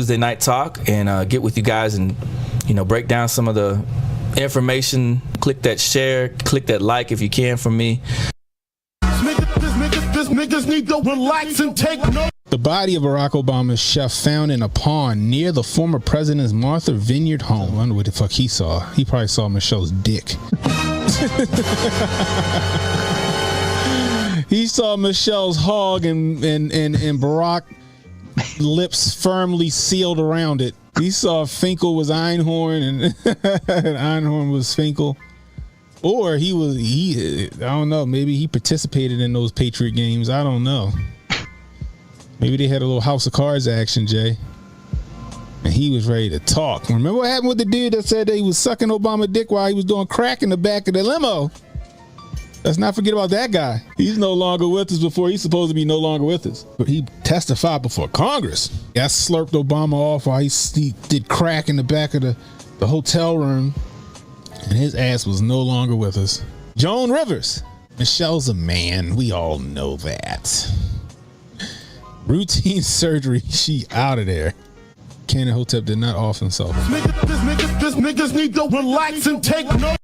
Tuesday night talk and get with you guys and, break down some of the information. Click that share, click that like if you can from me. Niggas need to relax and take notes. The body of Barack Obama's chef found in a pond near the former president's Martha Vineyard home. I wonder what the fuck he saw. He probably saw Michelle's dick. He saw Michelle's hog and Barack lips firmly sealed around it. He saw Finkel was Einhorn and Einhorn was Finkel. Or I don't know, maybe he participated in those Patriot games. I don't know. Maybe they had a little House of Cards action, Jay. And he was ready to talk. Remember what happened with the dude that said that he was sucking Obama dick while he was doing crack in the back of the limo? Let's not forget about that guy. He's no longer with us before he's supposed to be no longer with us. But he testified before Congress. That slurped Obama off while he did crack in the back of the hotel room. And his ass was no longer with us. Joan Rivers. Michelle's a man. We all know that. Routine surgery. She out of there. Ken and Hotep did not off himself. Niggas need to relax and take notes.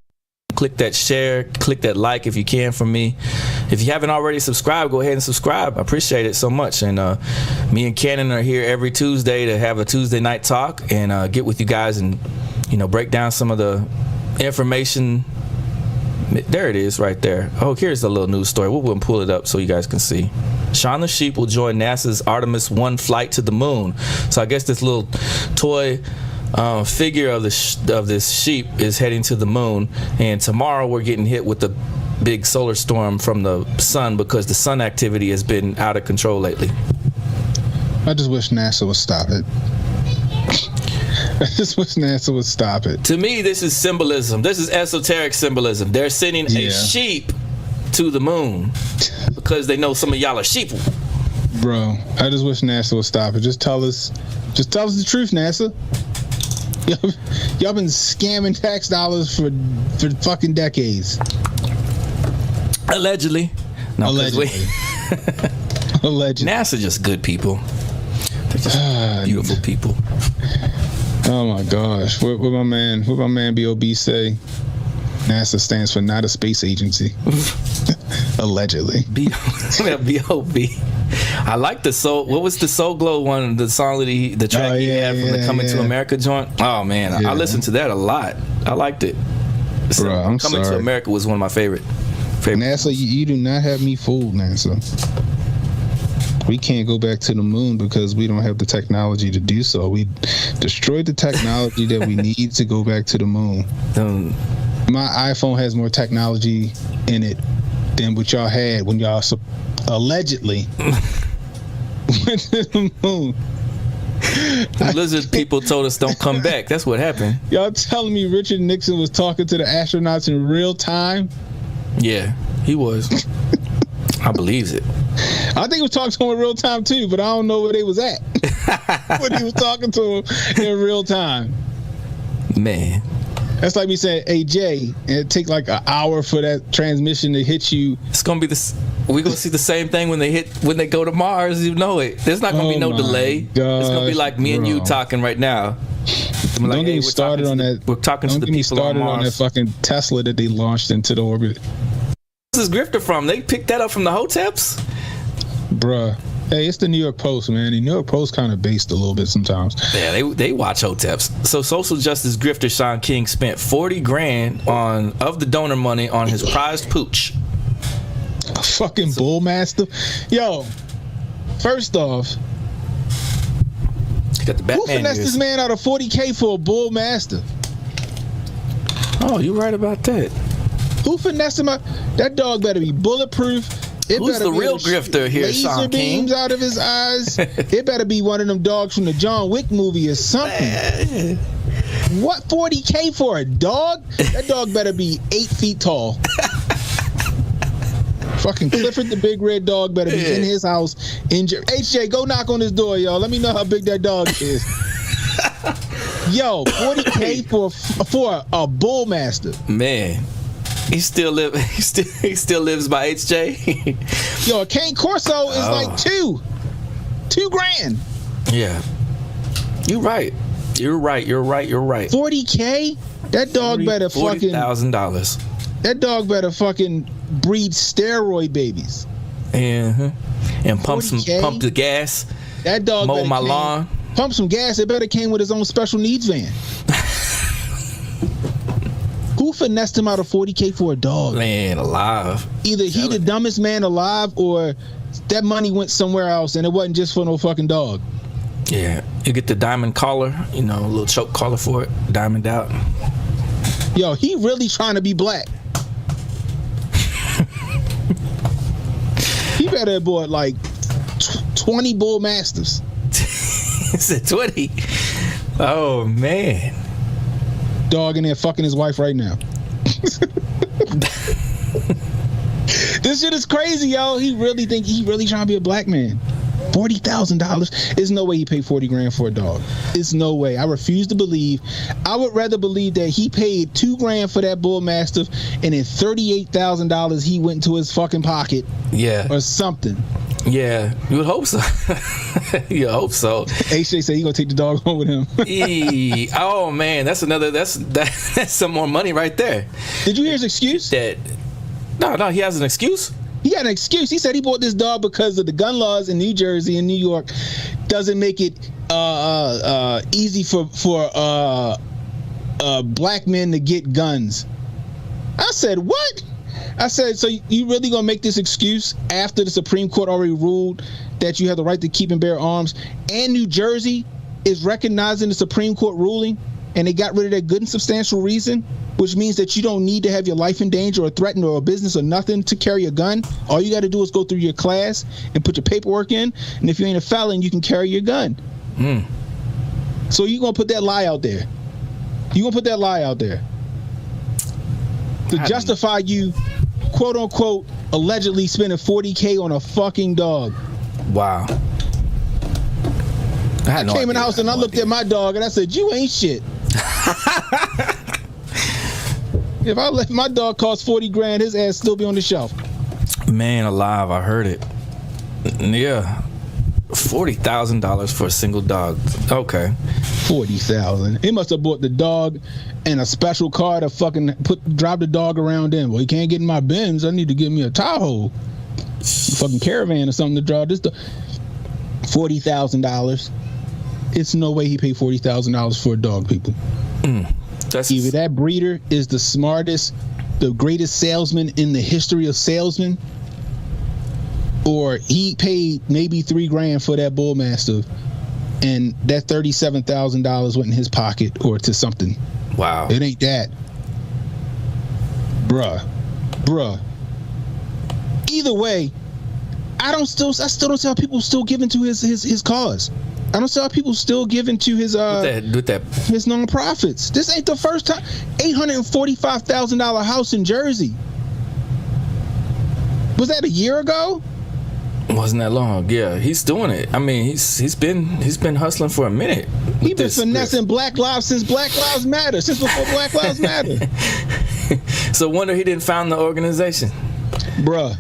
Click that share, click that like if you can from me. If you haven't already subscribed, go ahead and subscribe. I appreciate it so much. And me and Cannon are here every Tuesday to have a Tuesday night talk and get with you guys and, break down some of the information. There it is right there. Oh, here's the little news story. We'll pull it up so you guys can see. Shaun the Sheep will join NASA's Artemis 1 flight to the moon. So I guess this little toy figure of this sheep is heading to the moon, and tomorrow we're getting hit with the big solar storm from the sun because the sun activity has been out of control lately. I just wish NASA would stop it. To me, this is symbolism. This is esoteric symbolism. They're sending a sheep to the moon because they know some of y'all are sheeple. Bro, I just wish NASA would stop it. Just tell us the truth, NASA. Y'all been scamming tax dollars for fucking decades. Allegedly. No, Allegedly. Allegedly. NASA just good people. They're just beautiful people. Oh my gosh. What my man B.O.B. say? NASA stands for not a space agency. Allegedly. B.O.B. I like the soul. What was the Soul Glow one? The song that he had from the Coming to America joint. Oh man, I listened to that a lot. I liked it. So, bro, I'm Coming sorry. to America was one of my favorite. NASA, you do not have me fooled, NASA. We can't go back to the moon because we don't have the technology to do so. We destroyed the technology that we need to go back to the moon. My iPhone has more technology in it than what y'all had when y'all allegedly went to the moon. The lizard people told us don't come back. That's what happened. Y'all telling me Richard Nixon was talking to the astronauts in real time? Yeah, he was. I believes it. I think he was talking to him in real time too, but I don't know where they was at when he was talking to him in real time. Man. That's like me saying, "Hey Jay," and it take like an hour for that transmission to hit you. It's gonna be this. We're gonna see the same thing when they go to Mars. You know it. There's not gonna be no delay. Gosh, it's gonna be like me and you talking right now. Don't get me started on that. We're talking to the people on Mars. On that fucking Tesla that they launched into the orbit. Where's this grifter from? They picked that up from the Hoteps? Bruh. Hey, it's the New York Post, man. The New York Post kind of based a little bit sometimes. Yeah, they watch Hoteps. So social justice grifter Shaun King spent $40,000 of the donor money on his prized pooch. A fucking bullmaster. Yo, first off, he got the Batman who finessed ears. this man out of $40,000 for a bullmaster? Oh, you're right about that. Who finessed him out? That dog better be bulletproof. Who's the real grifter here, Shaun King? Laser beams out of his eyes. It better be one of them dogs from the John Wick movie or something. What, $40,000 for a dog? That dog better be 8 feet tall. Fucking Clifford the big red dog better be in his house. HJ, go knock on his door, y'all. Let me know how big that dog is. Yo, $40,000 for a bullmaster. Man. He still lives by HJ. Yo, a cane Corso is like $2,000. Yeah. You're right. 40K? That dog better fucking $40,000. That dog better fucking breed steroid babies. And pump 40K? pump the gas. That dog mow my lawn. Pump some gas. It better came with his own special needs van. Who finessed him out of 40K for a dog? Man, alive. Either he the dumbest man alive, or that money went somewhere else and it wasn't just for no fucking dog. Yeah, you get the diamond collar, a little choke collar for it, diamond out. Yo, he really trying to be black. He better have bought like 20 bull mastiffs. Is it 20? Oh man. Dog in there fucking his wife right now. This shit is crazy, yo. He really trying to be a black man. $40,000. There's no way he paid 40 grand for a dog. There's no way. I refuse to believe. I would rather believe that he paid $2 grand for that bull mastiff and then $38,000 he went into his fucking pocket. Yeah. Or something. Yeah, you would hope so. You hope so. HJ said he gonna take the dog home with him. Oh man, that's some more money right there. Did you hear his excuse? No, he has an excuse. He had an excuse. He said he bought this dog because of the gun laws in New Jersey and New York doesn't make it easy for black men to get guns. I said, what? I said, so you really gonna make this excuse after the Supreme Court already ruled that you have the right to keep and bear arms, and New Jersey is recognizing the Supreme Court ruling, and they got rid of that good and substantial reason, which means that you don't need to have your life in danger or threatened or a business or nothing to carry a gun. All you got to do is go through your class and put your paperwork in, and if you ain't a felon, you can carry your gun. So you gonna put that lie out there. To justify you, quote unquote, allegedly spending 40K on a fucking dog. Wow. I came in the house and I looked at my dog and I said, you ain't shit. If I let my dog cost 40 grand, his ass still be on the shelf. Man alive, I heard it. Yeah. $40,000 for a single dog. Okay. 40,000. He must have bought the dog and a special car to fucking drive the dog around in. Well, he can't get in my Benz. I need to get me a Tahoe, fucking caravan or something to drive this. $40,000. It's no way he paid $40,000 for a dog, people. Either that breeder is the smartest, the greatest salesman in the history of salesmen, or he paid maybe $3 grand for that bull mastiff, and that $37,000 went in his pocket or to something. Wow. It ain't that. Bruh. Either way, I still don't see how people still giving to his cause. I don't see how people still giving to his his non-profits. This ain't the first time. $845,000 house in Jersey. Was that a year ago? Wasn't that long? Yeah, he's doing it. I mean, he's been hustling for a minute. He's been finessing Black Lives since Black Lives Matter, since before Black Lives Matter. So wonder he didn't found the organization, bruh.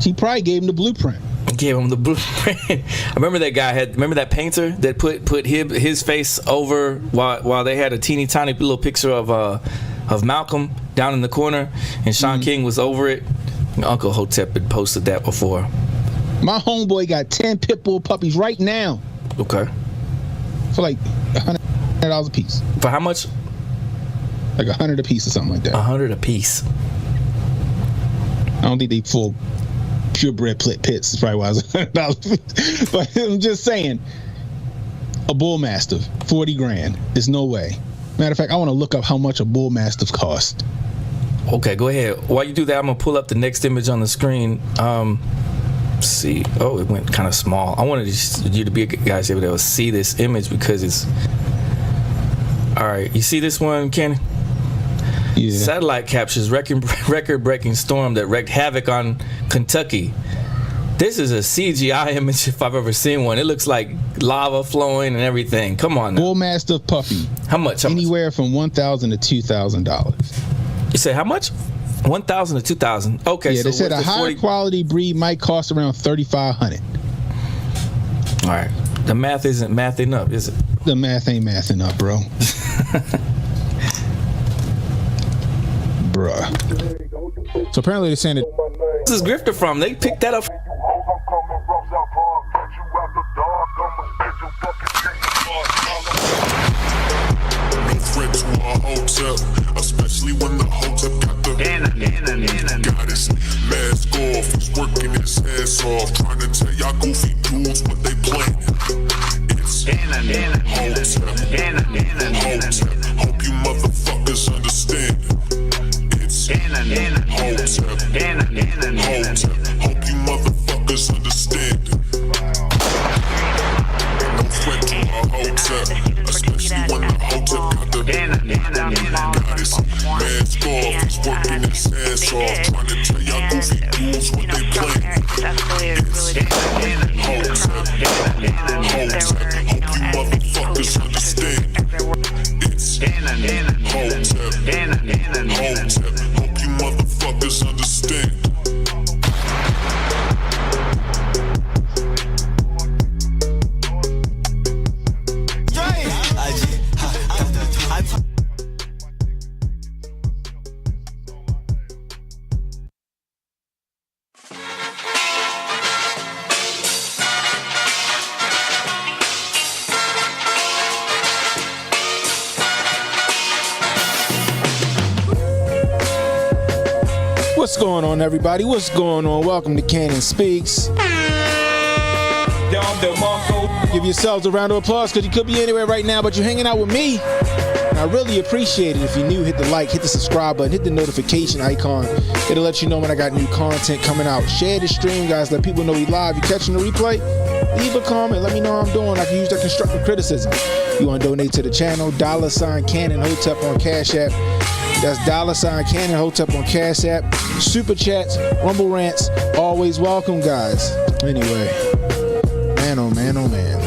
He probably gave him the blueprint. Gave him the blueprint. I remember that guy remember that painter that put his face over while they had a teeny tiny little picture of Malcolm down in the corner, and Shaun King was over it. Uncle Hotep had posted that before. My homeboy got 10 pit bull puppies right now. Okay. For like $100 a piece. For how much? Like $100 a piece or something like that. $100 a piece. I don't think they full purebred pits. Is probably why it's $100. But I'm just saying, a bull mastiff, 40 grand. There's no way. Matter of fact, I want to look up how much a bull mastiff costs. Okay, go ahead. While you do that, I'm gonna pull up the next image on the screen. Let's see. Oh, it went kind of small. I wanted you to be guys able to see this image because it's. All right, you see this one, Kenny? Yeah. Satellite captures record-breaking storm that wreaked havoc on Kentucky. This is a CGI image if I've ever seen one. It looks like lava flowing and everything. Come on now. Bull mastiff puppy. How much? Anywhere from $1,000 to $2,000. You say how much? $1,000 to $2,000. Okay. Yeah, so they said a higher quality breed might cost around $3,500. All right. The math isn't mathing up, is it? The math ain't mathing up, bro. Bruh. So apparently they're saying that. This is Grifter from. They picked that up. No threat to our Hotep, especially when the Hotep got the goddess. Mask off, he's working his ass off, trying to tell y'all goofy dudes what they planning. It's Hotep. Hope you motherfuckers understand. It's Hotep. Hope you motherfuckers understand. No threat to our Hotep, especially when the Hotep got the goddess. Mask off, he's working his ass off, trying to tell y'all goofy dudes what they planning. It's Hotep. Hope you motherfuckers understand. It's Hotep. Hope you motherfuckers understand. What's going on, everybody? What's going on? Welcome to Cannon Speaks. Give yourselves a round of applause because you could be anywhere right now, but you're hanging out with me. And I really appreciate it. If you're new, hit the like, hit the subscribe button, hit the notification icon. It'll let you know when I got new content coming out. Share the stream, guys. Let people know we live. You catching the replay? Leave a comment. Let me know how I'm doing. I can use that constructive criticism. You want to donate to the channel? $Cannon Hotep on Cash App. That's $Cannon Hotep on Cash App. Super chats, rumble rants, always welcome, guys. Anyway, man, oh man, oh man.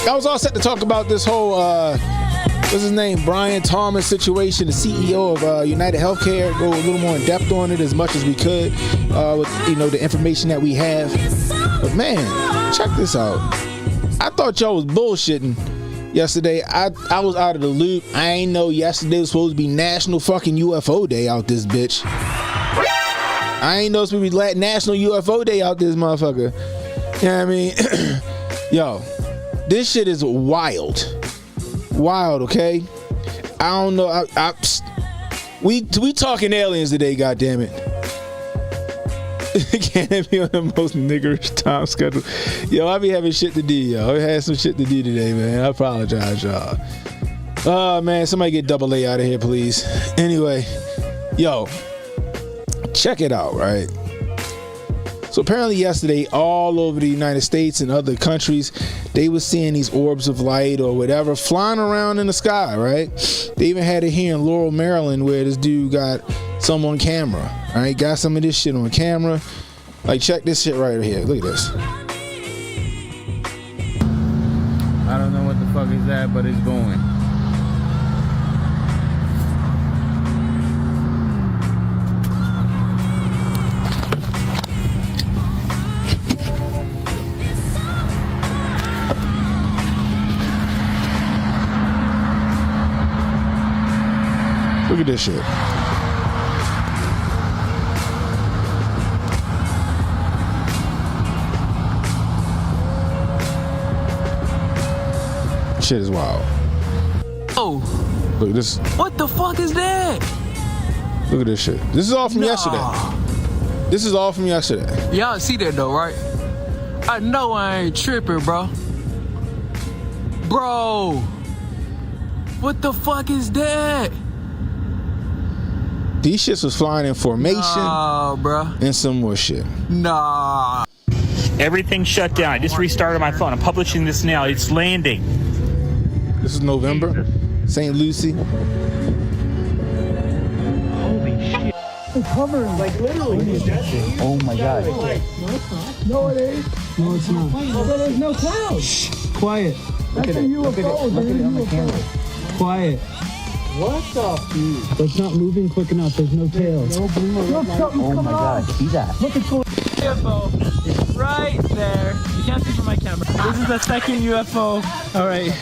I was all set to talk about this whole, what's his name, Brian Thomas situation, the CEO of United Healthcare. Go a little more in depth on it as much as we could with the information that we have. But man, check this out. I thought y'all was bullshitting. Yesterday, I was out of the loop. I ain't know yesterday was supposed to be National fucking UFO Day out this bitch. I ain't know it's supposed to be National UFO Day out this motherfucker. You know what I mean? Yo, this shit is wild. Wild, okay? I don't know. We talking aliens today, goddammit. Can't be on the most niggerish time schedule. Yo, I be having shit to do, yo. I had some shit to do today, man. I apologize, y'all. Oh, man, somebody get double A out of here, please. Anyway, yo, check it out, right? So apparently yesterday, all over the United States and other countries, they were seeing these orbs of light or whatever flying around in the sky, right? They even had it here in Laurel, Maryland, where this dude got some on camera, right? Got some of this shit on camera. Like, check this shit right here. Look at this. I don't know what the fuck is that, but it's going. Look at this shit. Shit is wild. Oh, look at this. What the fuck is that? Look at this shit. This is all from yesterday. This is all from yesterday. Y'all see that though, right? I know I ain't tripping, bro. Bro, what the fuck is that? These shits was flying in formation. Nah, bro. And some more shit. Nah. Everything shut down. I just restarted my phone. I'm publishing this now. It's landing. This is November. St. Lucie. Holy shit. It's hovering, like literally. Oh my god. No, it ain't. No, it's not. Oh, there's no clouds. Shh. Quiet. That's a UFO. Look at it on the camera. Quiet. What the fuck? It's not moving quick enough. There's no tail. No blue. Look, something's coming on. See that? Look, it's going. Right there. You can't see from my camera. This is the second UFO. All right.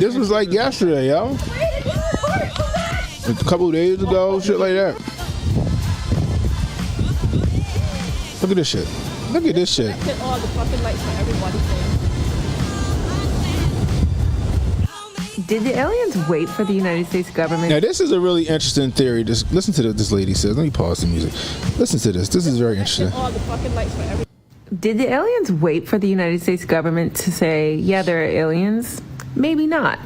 This was like yesterday, yo. A couple of days ago, shit like that. Look at this shit. Look at this shit. All the fucking lights for everybody. Did the aliens wait for the United States government? Now, this is a really interesting theory. Just listen to what this lady says. Let me pause the music. Listen to this. This is very interesting. All the fucking lights for everybody. Did the aliens wait for the United States government to say, yeah, there are aliens? Maybe not.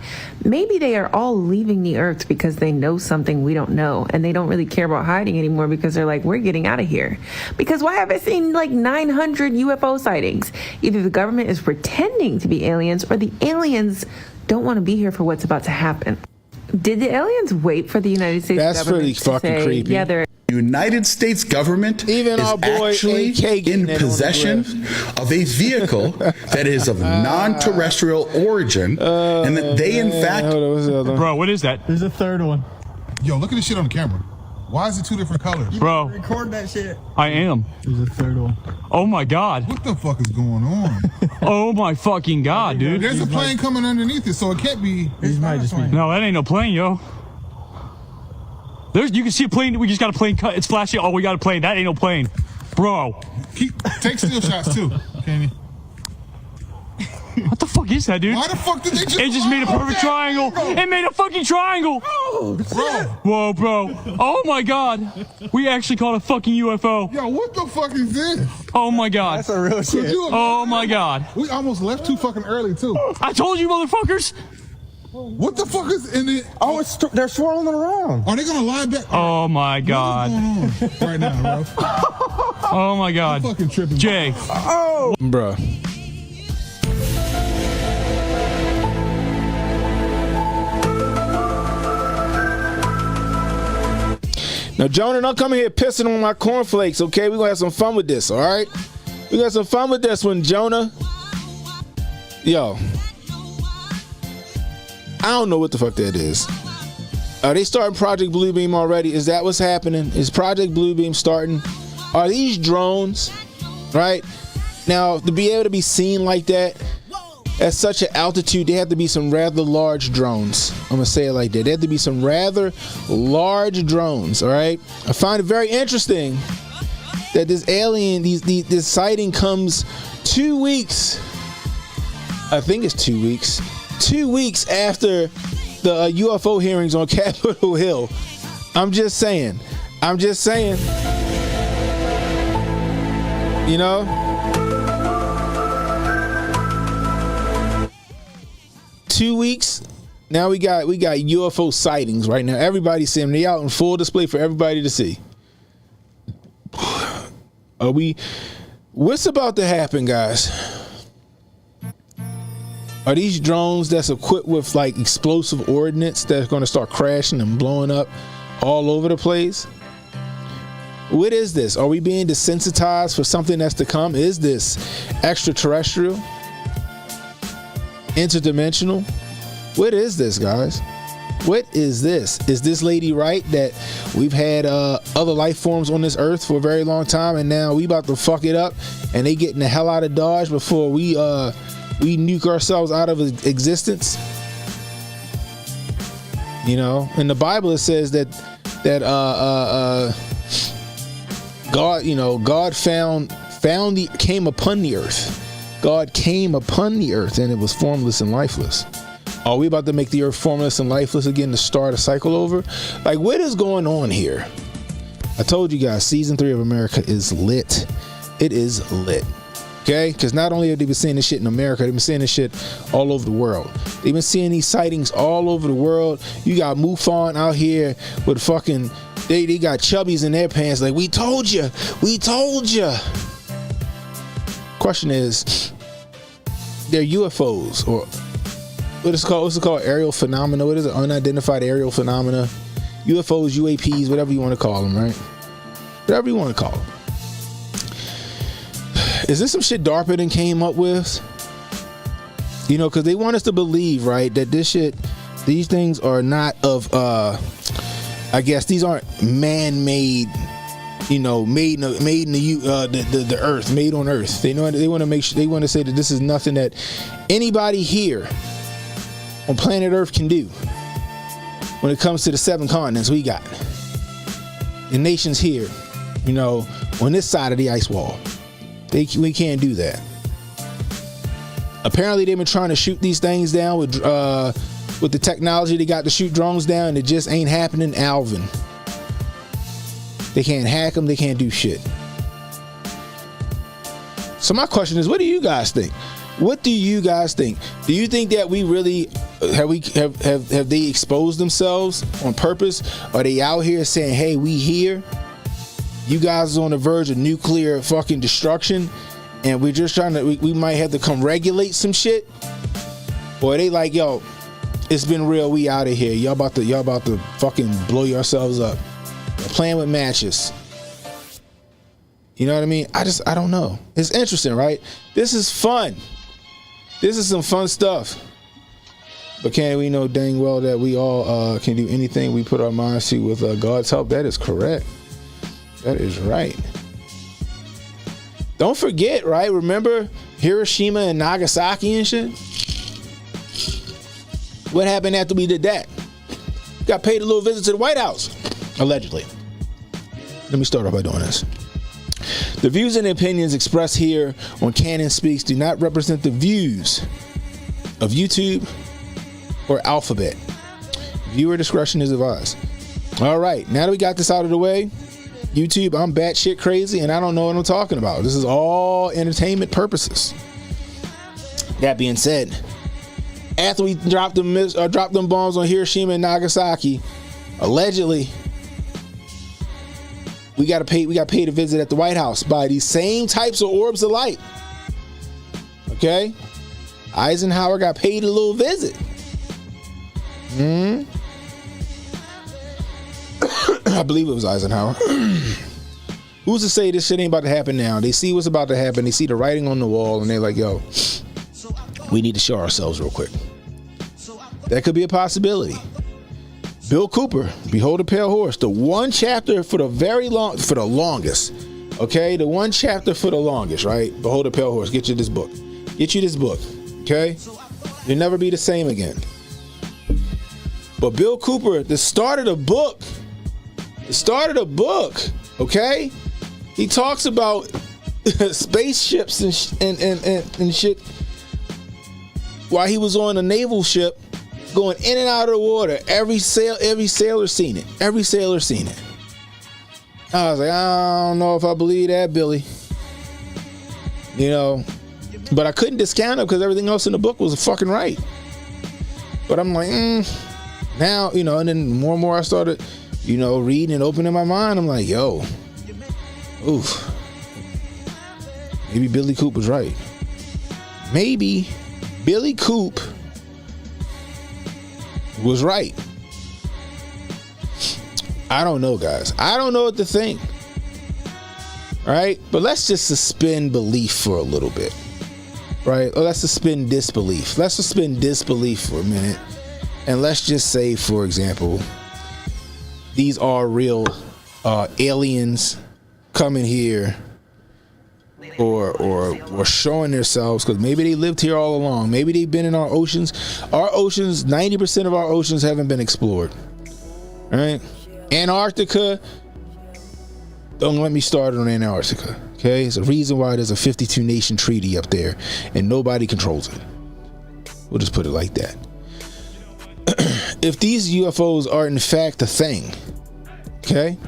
Maybe they are all leaving the earth because they know something we don't know, and they don't really care about hiding anymore because they're like, we're getting out of here. Because why have I seen like 900 UFO sightings? Either the government is pretending to be aliens or the aliens don't want to be here for what's about to happen. Did the aliens wait for the United States government really to fucking say, creepy. yeah, they're United States government Even is our boy actually AK getting in that on the possession of a vehicle that is of non-terrestrial origin, and that they in fact. Hold on, what's the other one? Bro, what is that? There's a third one. Yo, look at this shit on the camera. Why is it two different colors? Bro, Record that shit. I am. There's a third one. Oh my god. What the fuck is going on? Oh my fucking god, dude. There's a plane coming underneath it, so it can't be. These might just be. No, that ain't no plane, yo. You can see a plane. We just got a plane cut. It's flashing. Oh, we got a plane. That ain't no plane. Bro. Take still shots too, Kenny. What the fuck is that, dude? Why the fuck did they just? It just made a perfect triangle. It made a fucking triangle. Bro. Whoa, bro. Oh my god. We actually caught a fucking UFO. Yo, what the fuck is this? Oh my god. That's a real shit. Oh my god. We almost left too fucking early too. I told you, motherfuckers. What the fuck is in it? Oh, they're swirling around. Are they gonna lie back? Oh my god. What's going on right now, bro? Oh my god. I'm fucking tripping. Jay. Oh. Bruh. Now, Jonah, don't come here pissing on my cornflakes, okay? We're going to have some fun with this, all right? We got some fun with this one, Jonah. Yo. I don't know what the fuck that is. Are they starting Project Bluebeam already? Is that what's happening? Is Project Bluebeam starting? Are these drones, right? Now, to be able to be seen like that, at such an altitude, there have to be some rather large drones. I'm going to say it like that. There have to be some rather large drones, all right? I find it very interesting that this alien, this sighting comes 2 weeks. I think it's 2 weeks. 2 weeks after the UFO hearings on Capitol Hill. I'm just saying. You know? 2 weeks. Now we got UFO sightings right now. Everybody's seeing them. They out in full display for everybody to see. What's about to happen, guys? Are these drones that's equipped with like explosive ordnance that's going to start crashing and blowing up all over the place? What is this? Are we being desensitized for something that's to come? Is this extraterrestrial? Interdimensional? What is this, guys? What is this? Is this lady right that we've had other life forms on this earth for a very long time, and now we about to fuck it up, and they getting the hell out of Dodge before we nuke ourselves out of existence? You know, in the Bible it says that God, you know, God came upon the earth. God came upon the earth and it was formless and lifeless. Are we about to make the earth formless and lifeless again to start a cycle over? Like, what is going on here? I told you guys, season 3 of America is lit. It is lit. Okay? Because not only have they been seeing this shit in America, they've been seeing this shit all over the world. They've been seeing these sightings all over the world. You got MUFON out here with fucking, they got chubbies in their pants like, we told you. Question is, they're UFOs, or what's it called? Aerial phenomena. What is it? Unidentified aerial phenomena. UFOs, UAPs, whatever you want to call them, right? Whatever you want to call them. Is this some shit DARPA then came up with? You know, because they want us to believe, right, that these things are not of, I guess these aren't man-made made in the earth, made on earth. They want to make sure, they want to say that this is nothing that anybody here on planet Earth can do. When it comes to the 7 continents we got, the nations here, on this side of the ice wall, we can't do that. Apparently, they've been trying to shoot these things down with the technology they got to shoot drones down, and it just ain't happening. Alvin. They can't hack them. They can't do shit. So my question is, what do you guys think? What do you guys think? Do you think that we really have they exposed themselves on purpose? Are they out here saying, "Hey, we here. You guys are on the verge of nuclear fucking destruction, and we're just trying to. We might have to come regulate some shit." Or are they like, "Yo, it's been real. We out of here. Y'all about to fucking blow yourselves up." Playing with matches. You know what I mean? I don't know. It's interesting, right? This is fun. This is some fun stuff. But can we know dang well that we all can do anything we put our minds to with God's help? That is correct. That is right. Don't forget, right? Remember Hiroshima and Nagasaki and shit? What happened after we did that? Got paid a little visit to the White House. Allegedly. Let me start off by doing this. The views and opinions expressed here on Canon Speaks do not represent the views of YouTube or Alphabet. Viewer discretion is advised. All right, now that we got this out of the way, YouTube, I'm batshit crazy and I don't know what I'm talking about. This is all entertainment purposes. That being said, after we dropped them bombs on Hiroshima and Nagasaki, allegedly, we got paid a visit at the White House by these same types of orbs of light. Okay? Eisenhower got paid a little visit. I believe it was Eisenhower. Who's to say this shit ain't about to happen now? They see what's about to happen. They see the writing on the wall and they're like, yo, we need to show ourselves real quick. That could be a possibility. Bill Cooper, Behold a Pale Horse, the one chapter for the longest. Okay, the one chapter for the longest, right? Behold a Pale Horse. Get you this book. Okay? You'll never be the same again. But Bill Cooper, the start of the book, okay? He talks about spaceships and shit while he was on a naval ship going in and out of the water. Every sailor seen it. I was like, I don't know if I believe that, Billy. But I couldn't discount it because everything else in the book was fucking right. But I'm like, now, and then more and more I started, reading and opening my mind. I'm like, yo, oof. Maybe Billy Coop was right. Maybe Billy Coop was right. I don't know, guys. I don't know what to think. All right, but let's just suspend belief for a little bit, right? Or let's suspend disbelief. Let's suspend disbelief for a minute, and let's just say, for example, these are real aliens coming here, or showing themselves, because maybe they lived here all along. Maybe they've been in our oceans. Our oceans, 90% of our oceans haven't been explored. All right? Antarctica, don't let me start on Antarctica. Okay? It's a reason why there's a 52 nation treaty up there and nobody controls it. We'll just put it like that. If these UFOs are in fact a thing, okay?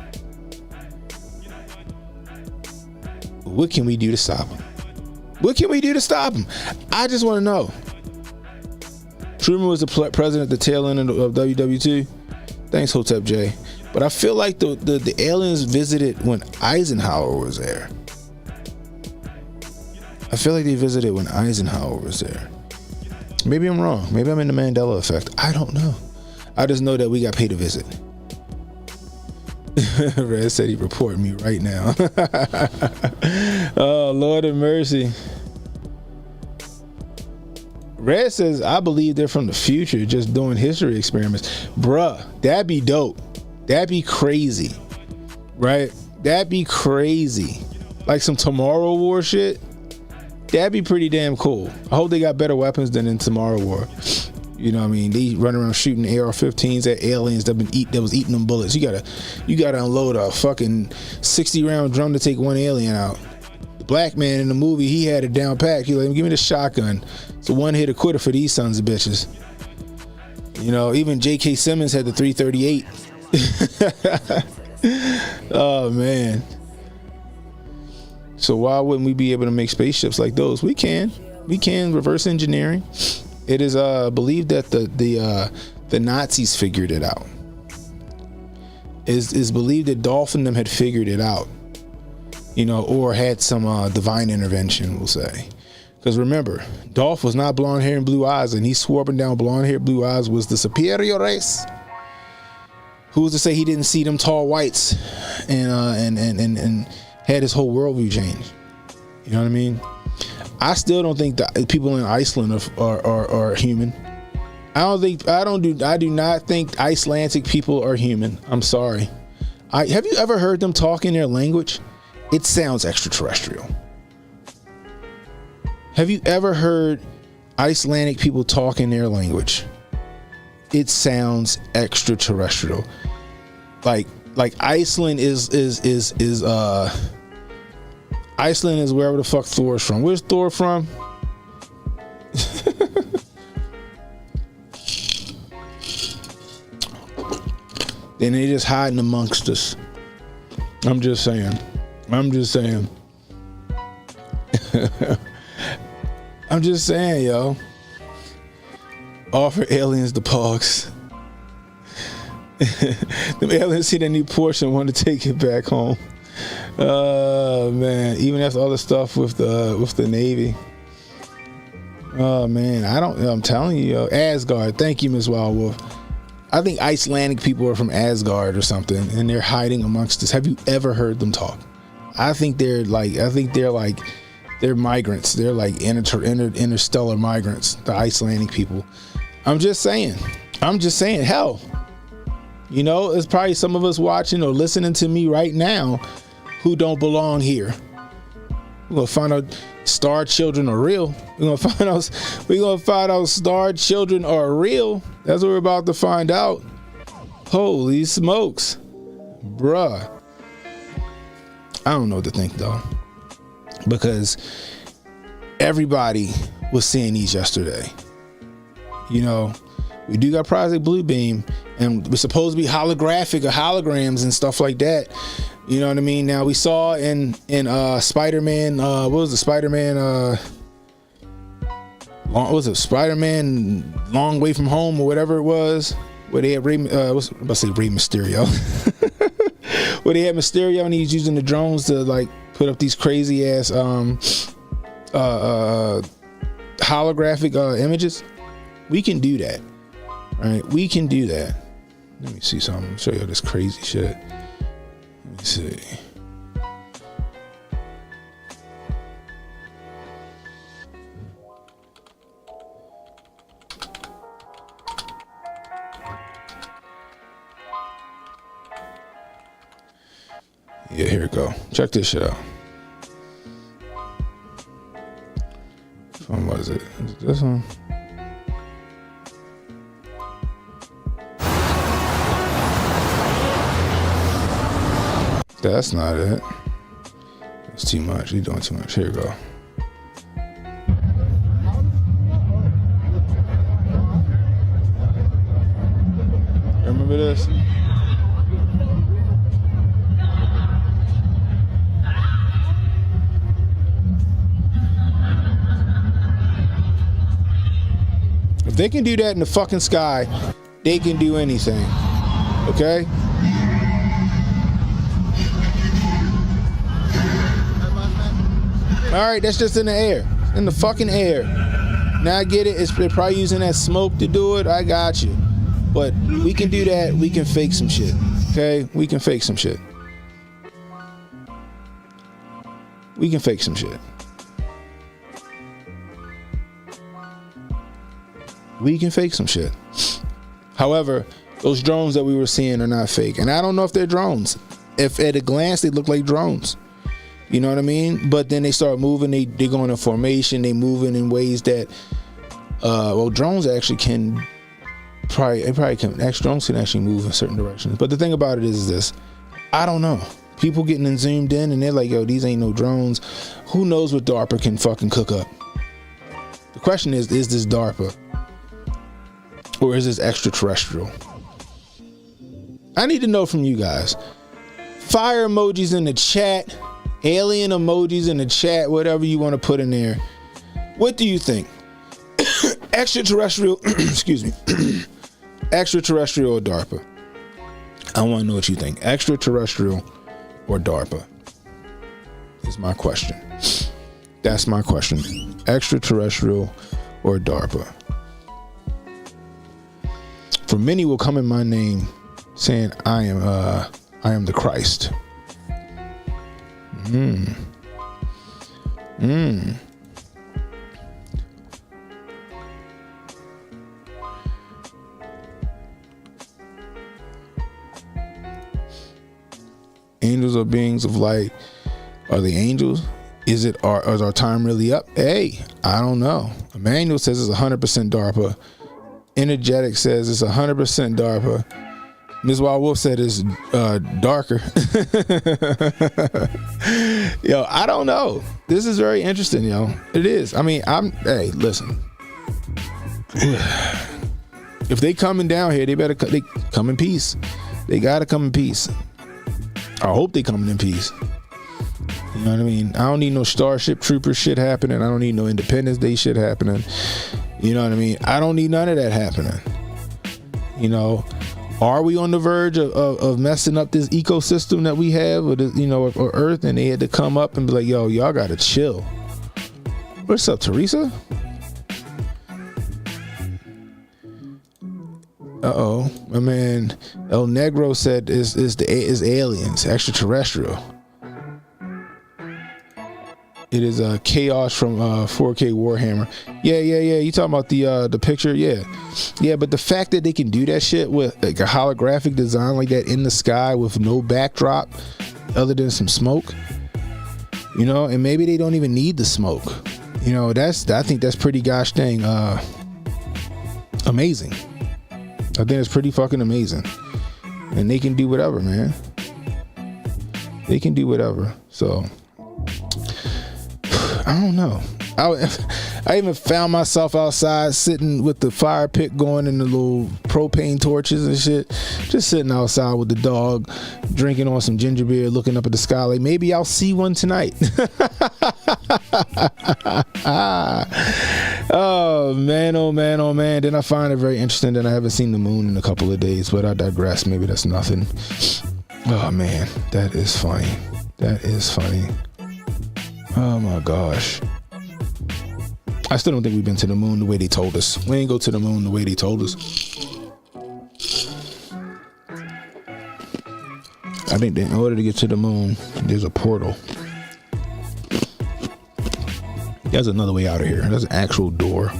What can we do to stop them? I just want to know. Truman was the president at the tail end of WWIII. Thanks, Hotep J. But I feel like the aliens visited when Eisenhower was there. I feel like they visited when Eisenhower was there. Maybe I'm wrong. Maybe I'm in the Mandela effect. I don't know. I just know that we got paid a visit. Red said he reported me right now. Oh, Lord of mercy. Red says, I believe they're from the future, just doing history experiments. Bruh, that'd be dope. That'd be crazy. Right? That'd be crazy. Like some Tomorrow War shit. That'd be pretty damn cool. I hope they got better weapons than in Tomorrow War. You know what I mean? They run around shooting AR-15s at aliens that was eating them bullets. You gotta unload a fucking 60-round drum to take one alien out. The black man in the movie, he had it down pat. He like, give me the shotgun. It's a one-hitter quitter for these sons of bitches. You know, even J.K. Simmons had the 338. Oh man. So why wouldn't we be able to make spaceships like those? We can reverse engineering. It is believed that the Nazis figured it out. Is believed that Dolph and them had figured it out, you know, or had some divine intervention, we'll say. Because remember, Dolph was not blonde hair and blue eyes, and he swore up and down blonde hair, blue eyes was the superior race. Who was to say he didn't see them tall whites and had his whole worldview change? You know what I mean? I still don't think that people in Iceland are human. I do not think Icelandic people are human. I'm sorry. Have you ever heard them talk in their language? It sounds extraterrestrial. Have you ever heard Icelandic people talk in their language? It sounds extraterrestrial. Like Iceland is Iceland is wherever the fuck Thor's from. Where's Thor from? Then they just hiding amongst us. I'm just saying. I'm just saying, yo. Offer aliens the pogs. The aliens see that new Porsche and want to take it back home. Oh man, even after all the stuff with the Navy. Oh man, I'm telling you, yo, Asgard. Thank you, Ms. Wild Wolf. I think Icelandic people are from Asgard or something, and they're hiding amongst us. Have you ever heard them talk? I think they're migrants. They're like interstellar migrants, the Icelandic people. I'm just saying. Hell, you know, there's probably some of us watching or listening to me right now who don't belong here. We're gonna find out star children are real. We're gonna find out star children are real. That's what we're about to find out. Holy smokes, bruh. I don't know what to think though, because everybody was seeing these yesterday. You know, we do got Project Bluebeam, and we're supposed to be holographic or holograms and stuff like that. You know what I mean? Now we saw in Spider-Man, what was the Spider-Man? Spider-Man Long Way From Home or whatever it was, where they had Rey Mysterio. Where they had Mysterio and he's using the drones to like put up these crazy ass holographic images. We can do that, right? We can do that. Let me see something. Show you this crazy shit. Let me see. Yeah, here we go. Check this shit out. What is it? Is it this one? That's not it. It's too much. You're doing too much. Here we go. Remember this? If they can do that in the fucking sky, they can do anything. Okay? All right, that's just in the air. In the fucking air. Now I get it. They're probably using that smoke to do it. I got you. But we can do that. We can fake some shit. Okay? We can fake some shit. We can fake some shit. We can fake some shit. However, those drones that we were seeing are not fake. And I don't know if they're drones. if at a glance they look like drones. You know what I mean? But then they start moving. They go in a formation. They moving in ways that, drones actually can drones can actually move in certain directions. But the thing about it is this: I don't know. People getting zoomed in and they're like, yo, these ain't no drones. Who knows what DARPA can fucking cook up? The question is this DARPA or is this extraterrestrial? I need to know from you guys. Fire emojis in the chat. Alien emojis in the chat, whatever you want to put in there. What do you think? Extraterrestrial, excuse me, extraterrestrial or DARPA? I want to know what you think. Extraterrestrial or DARPA is my question. That's my question. Extraterrestrial or DARPA? For many will come in my name saying I am the Christ. Angels are beings of light. Are they angels? Is our time really up? Hey, I don't know. Emmanuel says it's 100% DARPA. Energetic says it's 100% DARPA. Ms. Wild Wolf said it's darker. Yo, I don't know. This is very interesting, yo. It is. I mean, hey, listen. If they coming down here, they come in peace. They gotta come in peace. I hope they coming in peace. You know what I mean? I don't need no Starship Trooper shit happening. I don't need no Independence Day shit happening. You know what I mean? I don't need none of that happening. You know, are we on the verge of messing up this ecosystem that we have, or Earth, and they had to come up and be like, yo, y'all gotta chill. What's up, Teresa? Uh-oh. My man El Negro said is aliens, extraterrestrial. It is Chaos from 4K Warhammer. Yeah. You talking about the picture? Yeah. But the fact that they can do that shit with like a holographic design like that in the sky with no backdrop other than some smoke, you know, and maybe they don't even need the smoke. You know, I think that's pretty gosh dang amazing. I think it's pretty fucking amazing. And they can do whatever, man. They can do whatever. So I don't know. I even found myself outside sitting with the fire pit going and the little propane torches and shit. Just sitting outside with the dog, drinking on some ginger beer, looking up at the sky like maybe I'll see one tonight. Oh man. Then I find it very interesting that I haven't seen the moon in a couple of days, but I digress. Maybe that's nothing. Oh man, that is funny. Oh my gosh. I still don't think we've been to the moon the way they told us. We ain't go to the moon the way they told us. I think that in order to get to the moon, there's a portal. There's another way out of here. There's an actual door.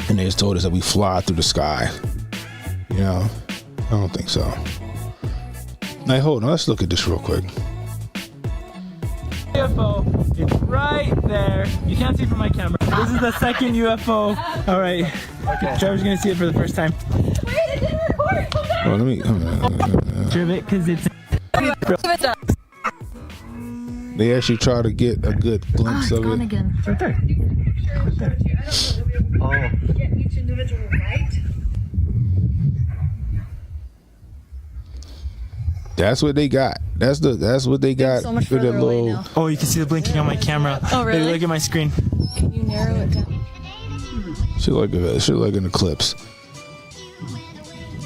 And they just told us that we fly through the sky. You know, I don't think so. Now hold on, let's look at this real quick. UFO, it's right there. You can't see from my camera. This is the second UFO. All right, okay. Trevor's gonna see it for the first time. Wait, it didn't record. Hold on. Well, let me Trim it, cause it's. They actually try to get a good glimpse of it. Again. It's right there. Oh. Get each individual light. That's what they got. That's what they got so much for the further away little. now. Oh, you can see the blinking on my camera. Oh, really? Hey, look at my screen. Can you narrow it down? Shit like an eclipse.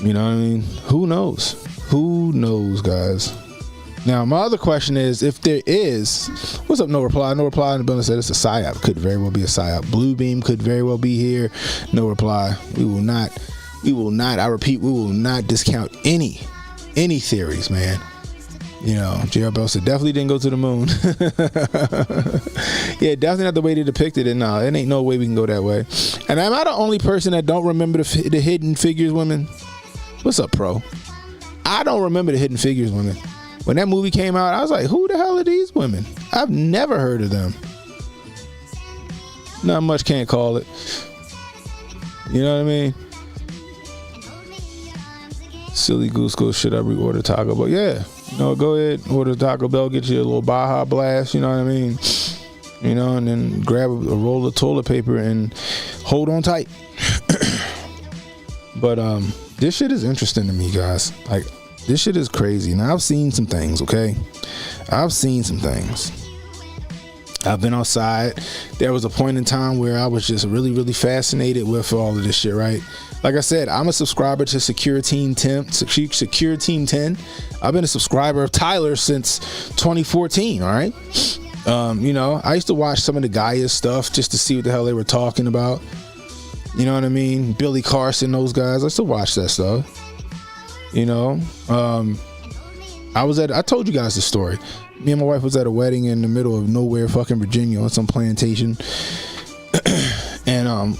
You know what I mean? Who knows? Who knows, guys? Now, my other question is, if there is, what's up? No reply. No reply. And the bonus said it's a psyop. Could very well be a psyop. Blue Beam could very well be here. No reply. We will not. I repeat, we will not discount any theories, man. You know, J.R. Bell said definitely didn't go to the moon. Yeah, definitely not the way they depicted it. No, it ain't no way we can go that way. And am I the only person that don't remember the hidden figures women? What's up, Pro? I don't remember the Hidden Figures women. When that movie came out, I was like, who the hell are these women? I've never heard of them. Not much, can't call it. You know what I mean? Silly Goose Goose, should I reorder Taco Bell? Yeah. Go ahead, order Taco Bell, get you a little Baja Blast, you know what I mean? And then grab a roll of toilet paper and hold on tight. But this shit is interesting to me, guys. Like, this shit is crazy. Now, I've seen some things, okay? I've seen some things. I've been outside. There was a point in time where I was just really, really fascinated with all of this shit, right? Like I said, I'm a subscriber to Secure Team 10. I've been a subscriber of Tyler since 2014, all right? I used to watch some of the Gaia stuff just to see what the hell they were talking about. You know what I mean? Billy Carson, those guys. I used to watch that stuff. I told you guys the story. Me and my wife was at a wedding in the middle of nowhere, fucking Virginia, on some plantation. And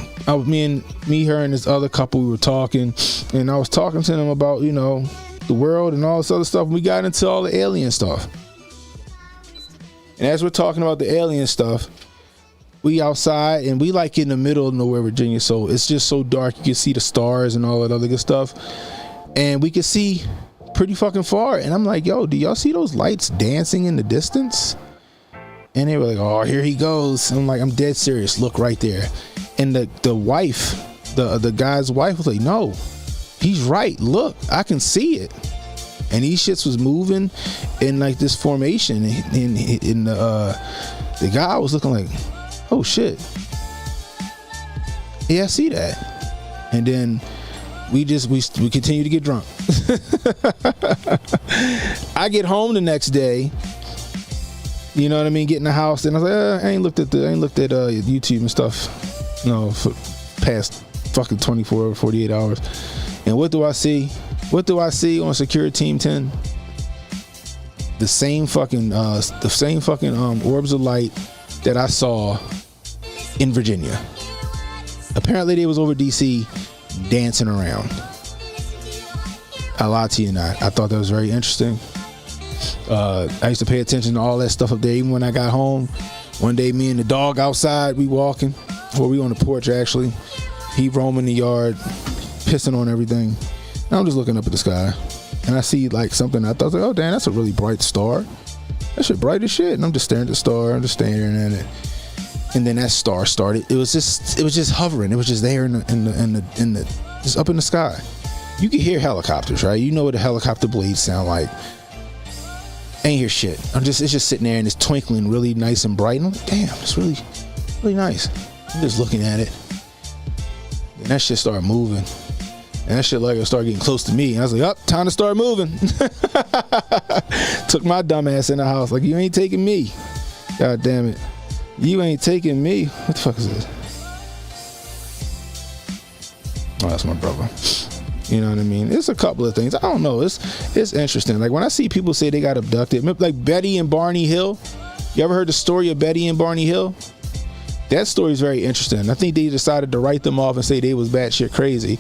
me, her, and this other couple, we were talking, and I was talking to them about, the world and all this other stuff. And we got into all the alien stuff. And as we're talking about the alien stuff, we outside, and we like in the middle of nowhere, Virginia. So it's just so dark, you can see the stars and all that other good stuff. And we can see pretty fucking far. And I'm like, yo, do y'all see those lights dancing in the distance? And they were like, oh, here he goes. And I'm like, I'm dead serious. Look right there. And the wife, the guy's wife was like, no, he's right. Look, I can see it. And these shits was moving in like this formation. And the guy was looking like, oh shit. Yeah, I see that. And then we continue to get drunk. I get home the next day, you know what I mean, get in the house, and I was like, I ain't looked at YouTube and stuff, for past fucking 24 or 48 hours. And what do I see? What do I see on Secure Team 10? The same fucking orbs of light that I saw in Virginia. Apparently they was over DC dancing around. I lied to you not. I thought that was very interesting. I used to pay attention to all that stuff up there. Even when I got home, one day me and the dog outside, we walking, or we on the porch actually. He roaming the yard, pissing on everything. And I'm just looking up at the sky, and I see like something. I thought, oh damn, that's a really bright star. That shit bright as shit. And I'm just staring at the star. I'm just staring at it. And then that star started. It was just hovering. It was just there in the just up in the sky. You can hear helicopters, right? You know what a helicopter blades sound like. Ain't hear shit. It's just sitting there and it's twinkling really nice and bright. And I'm like, damn, it's really, really nice. I'm just looking at it. And that shit started moving. And that shit started getting close to me. And I was like, time to start moving. Took my dumb ass in the house. Like, you ain't taking me. God damn it. You ain't taking me. What the fuck is this? Oh, that's my brother. You know what I mean? It's a couple of things. I don't know. It's interesting. Like when I see people say they got abducted, like Betty and Barney Hill. You ever heard the story of Betty and Barney Hill? That story is very interesting. I think they decided to write them off and say they was batshit crazy.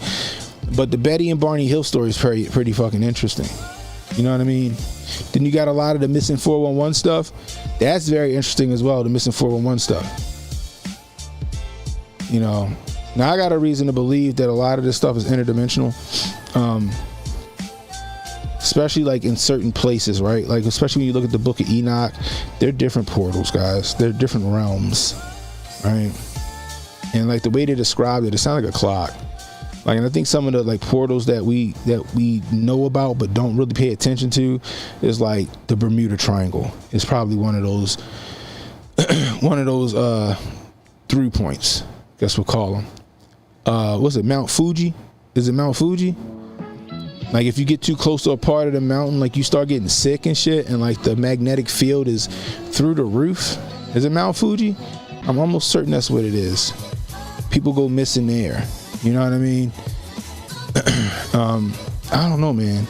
But the Betty and Barney Hill story is pretty fucking interesting. You know what I mean? Then you got a lot of the missing 411 stuff. That's very interesting as well, the missing 411 stuff. Now I got a reason to believe that a lot of this stuff is interdimensional. Especially like in certain places, right? Like especially when you look at the Book of Enoch, they're different portals, guys. They're different realms, right? And like the way they described it, it sounded like a clock. Like, and I think some of the like portals that we know about but don't really pay attention to is like the Bermuda Triangle. It's probably one of those through points. Guess we'll call them. What's it? Mount Fuji? Is it Mount Fuji? Like if you get too close to a part of the mountain, like you start getting sick and shit, and like the magnetic field is through the roof. Is it Mount Fuji? I'm almost certain that's what it is. People go missing there. You know what I mean? I don't know, man.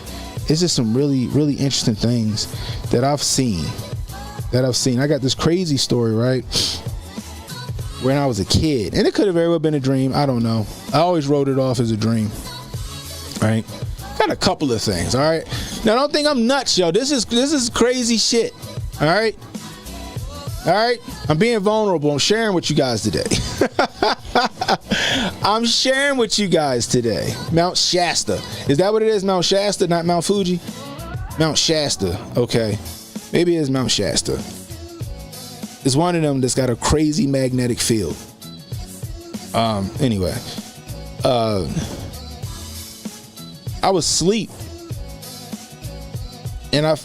It's just some really, really interesting things that I've seen. I got this crazy story, right? When I was a kid, and it could have very well been a dream. I don't know. I always wrote it off as a dream, right? Got a couple of things, all right? Now, don't think I'm nuts, yo. This is crazy shit, all right? All right? I'm being vulnerable. I'm sharing with you guys today. I'm sharing with you guys today. Mount Shasta. Is that what it is? Mount Shasta, not Mount Fuji? Mount Shasta. Okay. Maybe it is Mount Shasta. It's one of them that's got a crazy magnetic field. Anyway. I was asleep. And I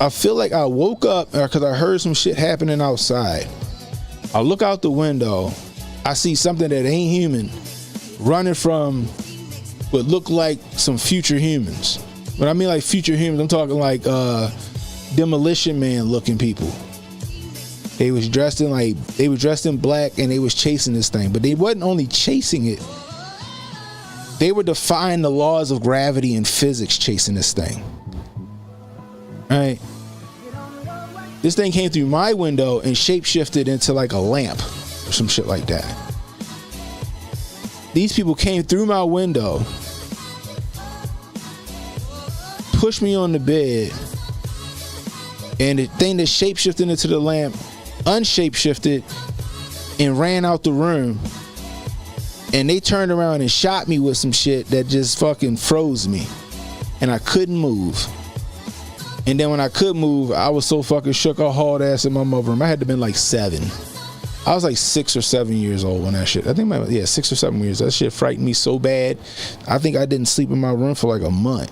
feel like I woke up because I heard some shit happening outside. I look out the window. I see something that ain't human running from what look like some future humans. When I mean like future humans, I'm talking like Demolition Man looking people. They was dressed in black and they was chasing this thing. But they wasn't only chasing it. They were defying the laws of gravity and physics chasing this thing. All right. This thing came through my window and shapeshifted into like a lamp or some shit like that. These people came through my window, pushed me on the bed, and the thing that shapeshifted into the lamp unshapeshifted and ran out the room. And they turned around and shot me with some shit that just fucking froze me. And I couldn't move. And then when I could move, I was so fucking shook, I hauled ass in my mother room. I had to been like 7. I was like 6 or 7 years old when that shit. I think 6 or 7 years. That shit frightened me so bad. I think I didn't sleep in my room for like a month.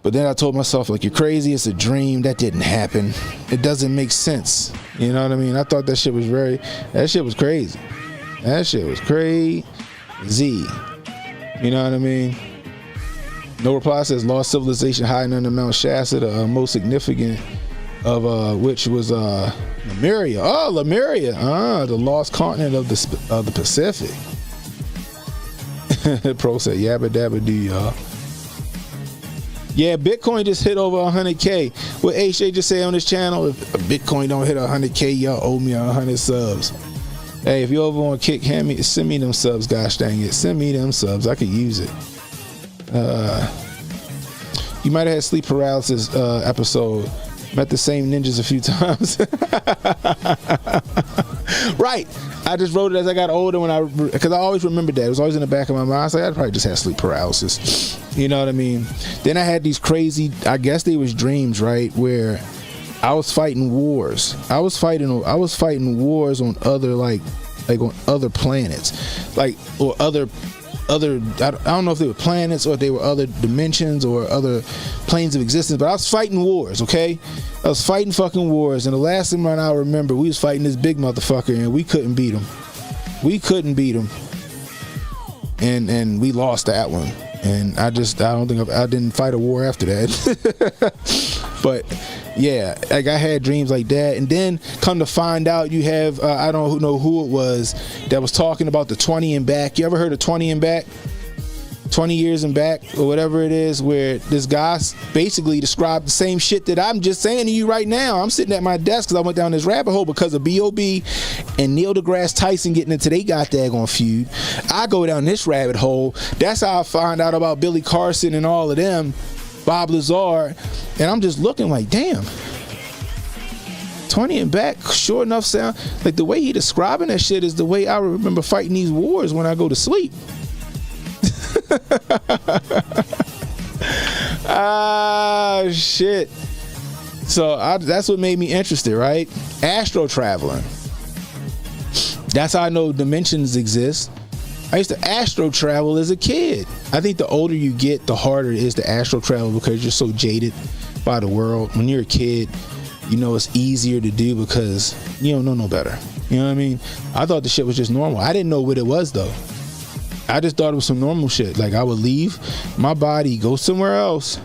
But then I told myself, like, you're crazy. It's a dream. That didn't happen. It doesn't make sense. You know what I mean? I thought that shit was crazy. That shit was crazy. You know what I mean? No reply says lost civilization hiding under Mount Shasta, the most significant of which was Lemuria. Oh, Lemuria. The lost continent of the Pacific. Pro said, yabba dabba do, y'all. Yeah, Bitcoin just hit over 100K. What HJ just said on this channel, if Bitcoin don't hit 100K, y'all owe me 100 subs. Hey, if you ever want to send me them subs, gosh dang it. Send me them subs. I could use it. You might have had sleep paralysis episode. Met the same ninjas a few times. Right. I just wrote it as I got older because I always remembered that. It was always in the back of my mind. I was like, I'd probably just have sleep paralysis. You know what I mean? Then I had these crazy, I guess they was dreams, right? Where I was fighting wars. I was fighting wars on other like on other planets. Like, or other I don't know if they were planets or if they were other dimensions or other planes of existence, but I was fighting wars, okay? I was fighting fucking wars, and the last time I remember, we was fighting this big motherfucker, and we couldn't beat him. And we lost that one. And I didn't fight a war after that. But yeah, like I had dreams like that, and then come to find out you have I don't know who it was that was talking about the 20 and back. You ever heard of 20 and back? 20 years and back, or whatever it is, where this guy basically described the same shit that I'm just saying to you right now. I'm sitting at my desk because I went down this rabbit hole because of B.O.B. and Neil deGrasse Tyson getting into they got daggone feud. I go down this rabbit hole. That's how I find out about Billy Carson and all of them, Bob Lazar, and I'm just looking like, damn. 20 and back, sure enough, sound like the way he describing that shit is the way I remember fighting these wars when I go to sleep. Shit. So that's what made me interested, right? Astro traveling. That's how I know dimensions exist. I used to astro travel as a kid. I think the older you get, the harder it is to astro travel because you're so jaded by the world. When you're a kid, you know it's easier to do because you don't know no better. You know what I mean? I thought the shit was just normal. I didn't know what it was though. I just thought it was some normal shit. Like I would leave my body, go somewhere else,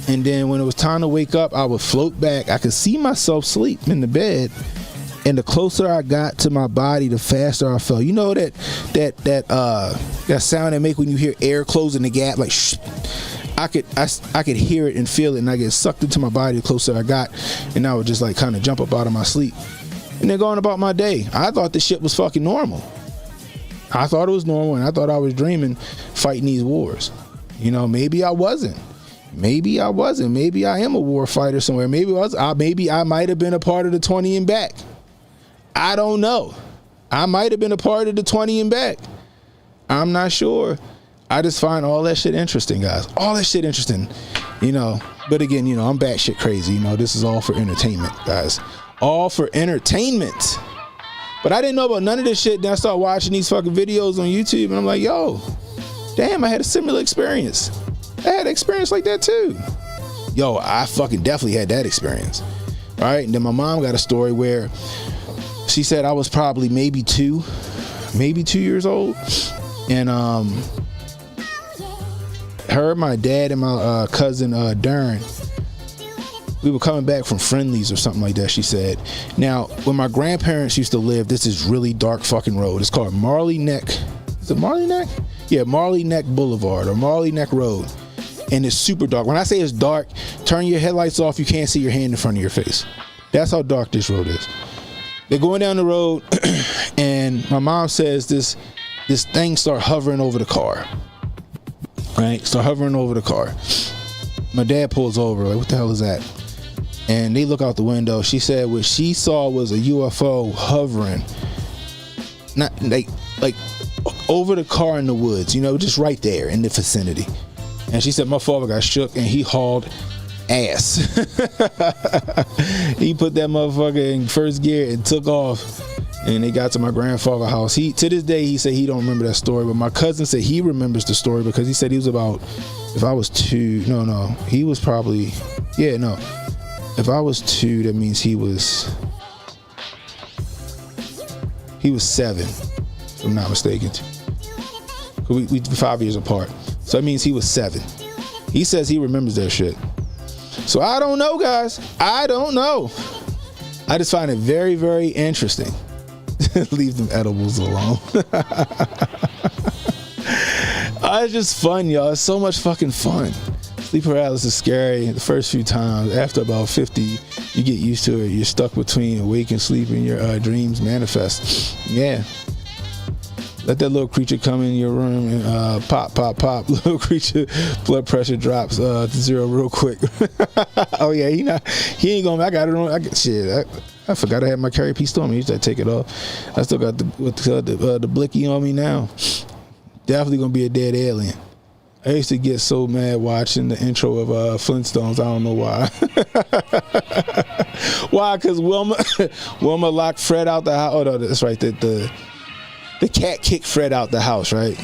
and then when it was time to wake up, I would float back. I could see myself sleep in the bed, and the closer I got to my body, the faster I felt. You know that sound they make when you hear air closing the gap, like shh. I could hear it and feel it, and I get sucked into my body the closer I got, and I would just like kind of jump up out of my sleep, and then going about my day. I thought this shit was fucking normal. I thought it was normal, and I thought I was dreaming, fighting these wars. You know, maybe I wasn't. Maybe I wasn't. Maybe I am a war fighter somewhere. Maybe I was. Maybe I might have been a part of the 20 and back. I don't know. I might have been a part of the 20 and back. I'm not sure. I just find all that shit interesting, guys. All that shit interesting. You know, but again, you know, I'm batshit crazy. You know, this is all for entertainment, guys. All for entertainment. But I didn't know about none of this shit. Then I started watching these fucking videos on YouTube, and I'm like, yo, damn, I had a similar experience. I had an experience like that too. Yo, I fucking definitely had that experience. Right? And then my mom got a story where she said I was probably maybe 2 years old. And her, my dad, and my cousin Darren, we were coming back from Friendlies or something like that, she said. Now, when my grandparents used to live, this is really dark fucking road. It's called Marley Neck. Is it Marley Neck? Yeah, Marley Neck Boulevard or Marley Neck Road. And it's super dark. When I say it's dark, turn your headlights off, you can't see your hand in front of your face. That's how dark this road is. They're going down the road, and my mom says this thing start hovering over the car. Right? Start hovering over the car. My dad pulls over, like, what the hell is that? And they look out the window. She said what she saw was a UFO hovering. Not like over the car in the woods, you know, just right there in the vicinity. And she said my father got shook and he hauled ass. He put that motherfucker in first gear and took off. And they got to my grandfather's house. He, to this day, he said he don't remember that story. But my cousin said he remembers the story because he said he was about, if I was 2, no, he was probably, yeah, no. If I was 2, that means he was 7, if I'm not mistaken. We 5 years apart. So that means he was 7. He says he remembers that shit. So I don't know, guys. I don't know. I just find it very, very interesting. Leave them edibles alone. It's just fun, y'all. It's so much fucking fun. Sleep paralysis is scary the first few times. After about 50, you get used to it. You're stuck between awake and sleep, and your dreams manifest. Yeah. Let that little creature come in your room and pop. Little creature, blood pressure drops to 0 real quick. Oh yeah, he ain't going. I got it on. Shit. I forgot I had my carry piece on me. I used to take it off. I still got the blicky on me now. Definitely gonna be a dead alien. I used to get so mad watching the intro of Flintstones. I don't know why. Why? Because Wilma locked Fred out the house. Oh no, that's right. The cat kicked Fred out the house, right?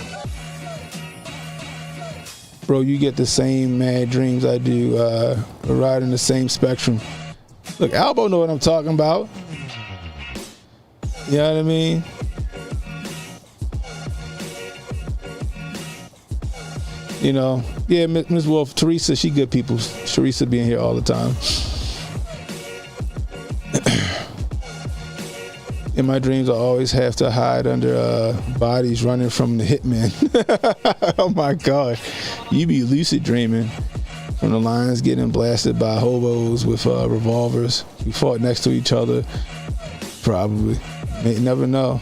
Bro, you get the same mad dreams I do. We're riding the same spectrum. Look, Albo know what I'm talking about. You know what I mean? You know, yeah, Ms. Wolf, Teresa, she good people. Teresa being here all the time. In my dreams, I always have to hide under bodies running from the hitmen. Oh my God. You be lucid dreaming from the lions getting blasted by hobos with revolvers. We fought next to each other. Probably. May never know.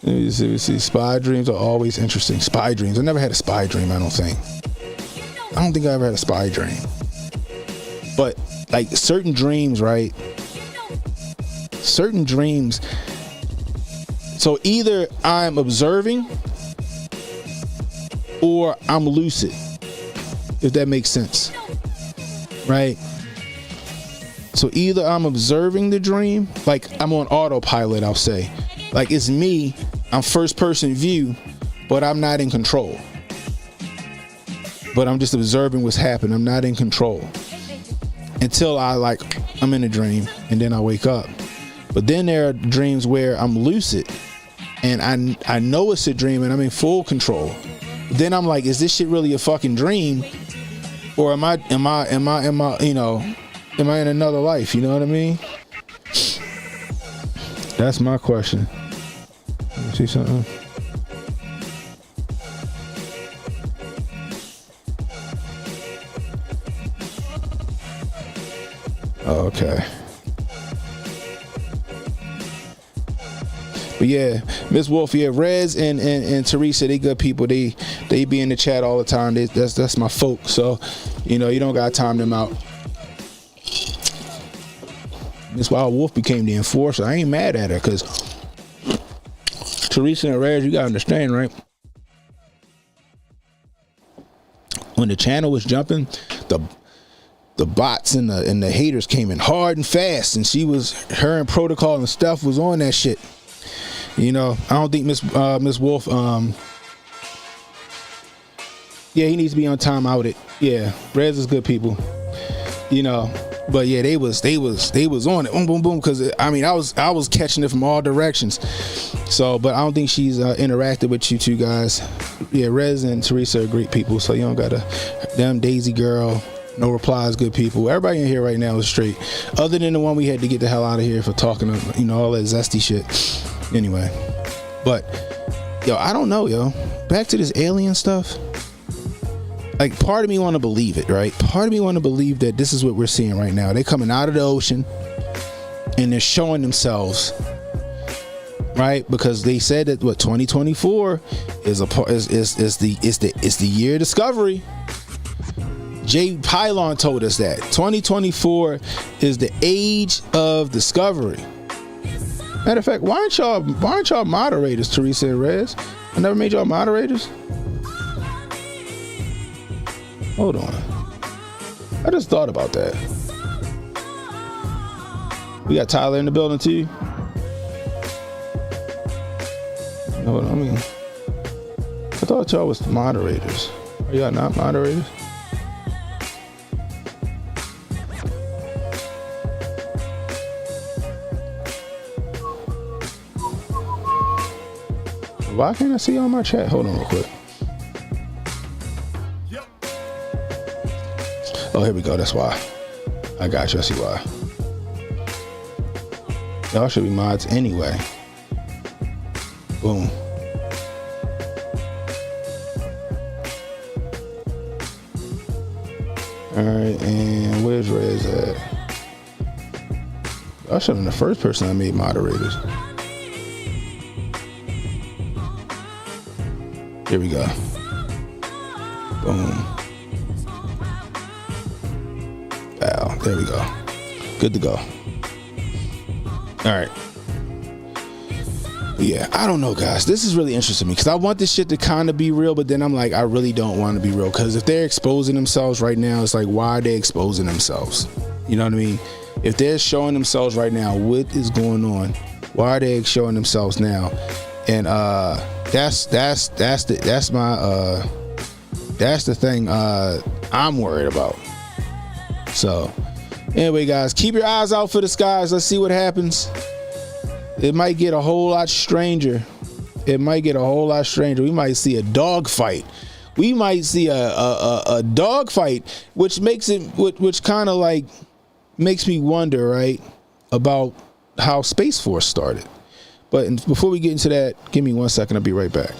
Let me see. Spy dreams are always interesting. Spy dreams. I never had a spy dream, I don't think. I don't think I ever had a spy dream. But like certain dreams, right? Certain dreams. So either I'm observing or I'm lucid, if that makes sense. Right? So either I'm observing the dream, like I'm on autopilot, I'll say. Like it's me, I'm first person view, but I'm not in control. But I'm just observing what's happening. I'm not in control. Until I'm in a dream and then I wake up. But then there are dreams where I'm lucid and I know it's a dream and I'm in full control. Then I'm like, is this shit really a fucking dream? Or am I, you know, am I in another life? You know what I mean? That's my question. Let me see something. Oh, okay. But yeah, Miss Wolf, yeah, Rez and Teresa, they good people. They be in the chat all the time. That's my folk. So, you know, you don't gotta time them out. Miss Wild Wolf became the enforcer. I ain't mad at her, because Teresa and Rez, you gotta understand, right? When the channel was jumping, the bots and the haters came in hard and fast, and her and Protocol and stuff was on that shit. You know, I don't think Miss Wolf, yeah, he needs to be on time out it. Yeah, Rez is good people. You know, but yeah, they was on it, boom, boom, boom. Because I mean, I was catching it from all directions. So, but I don't think she's interacted with you two guys. Yeah, Rez and Teresa are great people. So you don't gotta them Daisy girl, no replies, good people. Everybody in here right now is straight. Other than the one we had to get the hell out of here for talking, you know, all that zesty shit. Anyway, but yo, I don't know, yo. Back to this alien stuff. Like, part of me want to believe it, right? Part of me want to believe that this is what we're seeing right now. They're coming out of the ocean and they're showing themselves, right? Because they said that 2024 is the year of discovery. Jay Pylon told us that 2024 is the age of discovery. Matter of fact, why aren't y'all moderators, Teresa and Rez? I never made y'all moderators. Hold on. I just thought about that. We got Tyler in the building too. Hold on, I thought y'all was moderators. Are y'all not moderators? Why can't I see you on my chat? Hold on real quick. Oh, here we go. That's why. I got you. I see why. Y'all should be mods anyway. Boom. Alright, and where's Rez at? I should have been the first person I made moderators. Here we go. Boom. Wow, there we go. Good to go. All right. Yeah, I don't know, guys. This is really interesting to me because I want this shit to kind of be real, but then I'm like, I really don't want to be real because if they're exposing themselves right now, it's like, why are they exposing themselves? You know what I mean? If they're showing themselves right now, what is going on? Why are they showing themselves now? And that's the thing I'm worried about. So anyway, guys, keep your eyes out for the skies. Let's see what happens. It might get a whole lot stranger. We might see a dog fight. We might see a dog fight, which makes it, which kind of like makes me wonder, right, about how Space Force started. But before we get into that, give me 1 second. I'll be right back.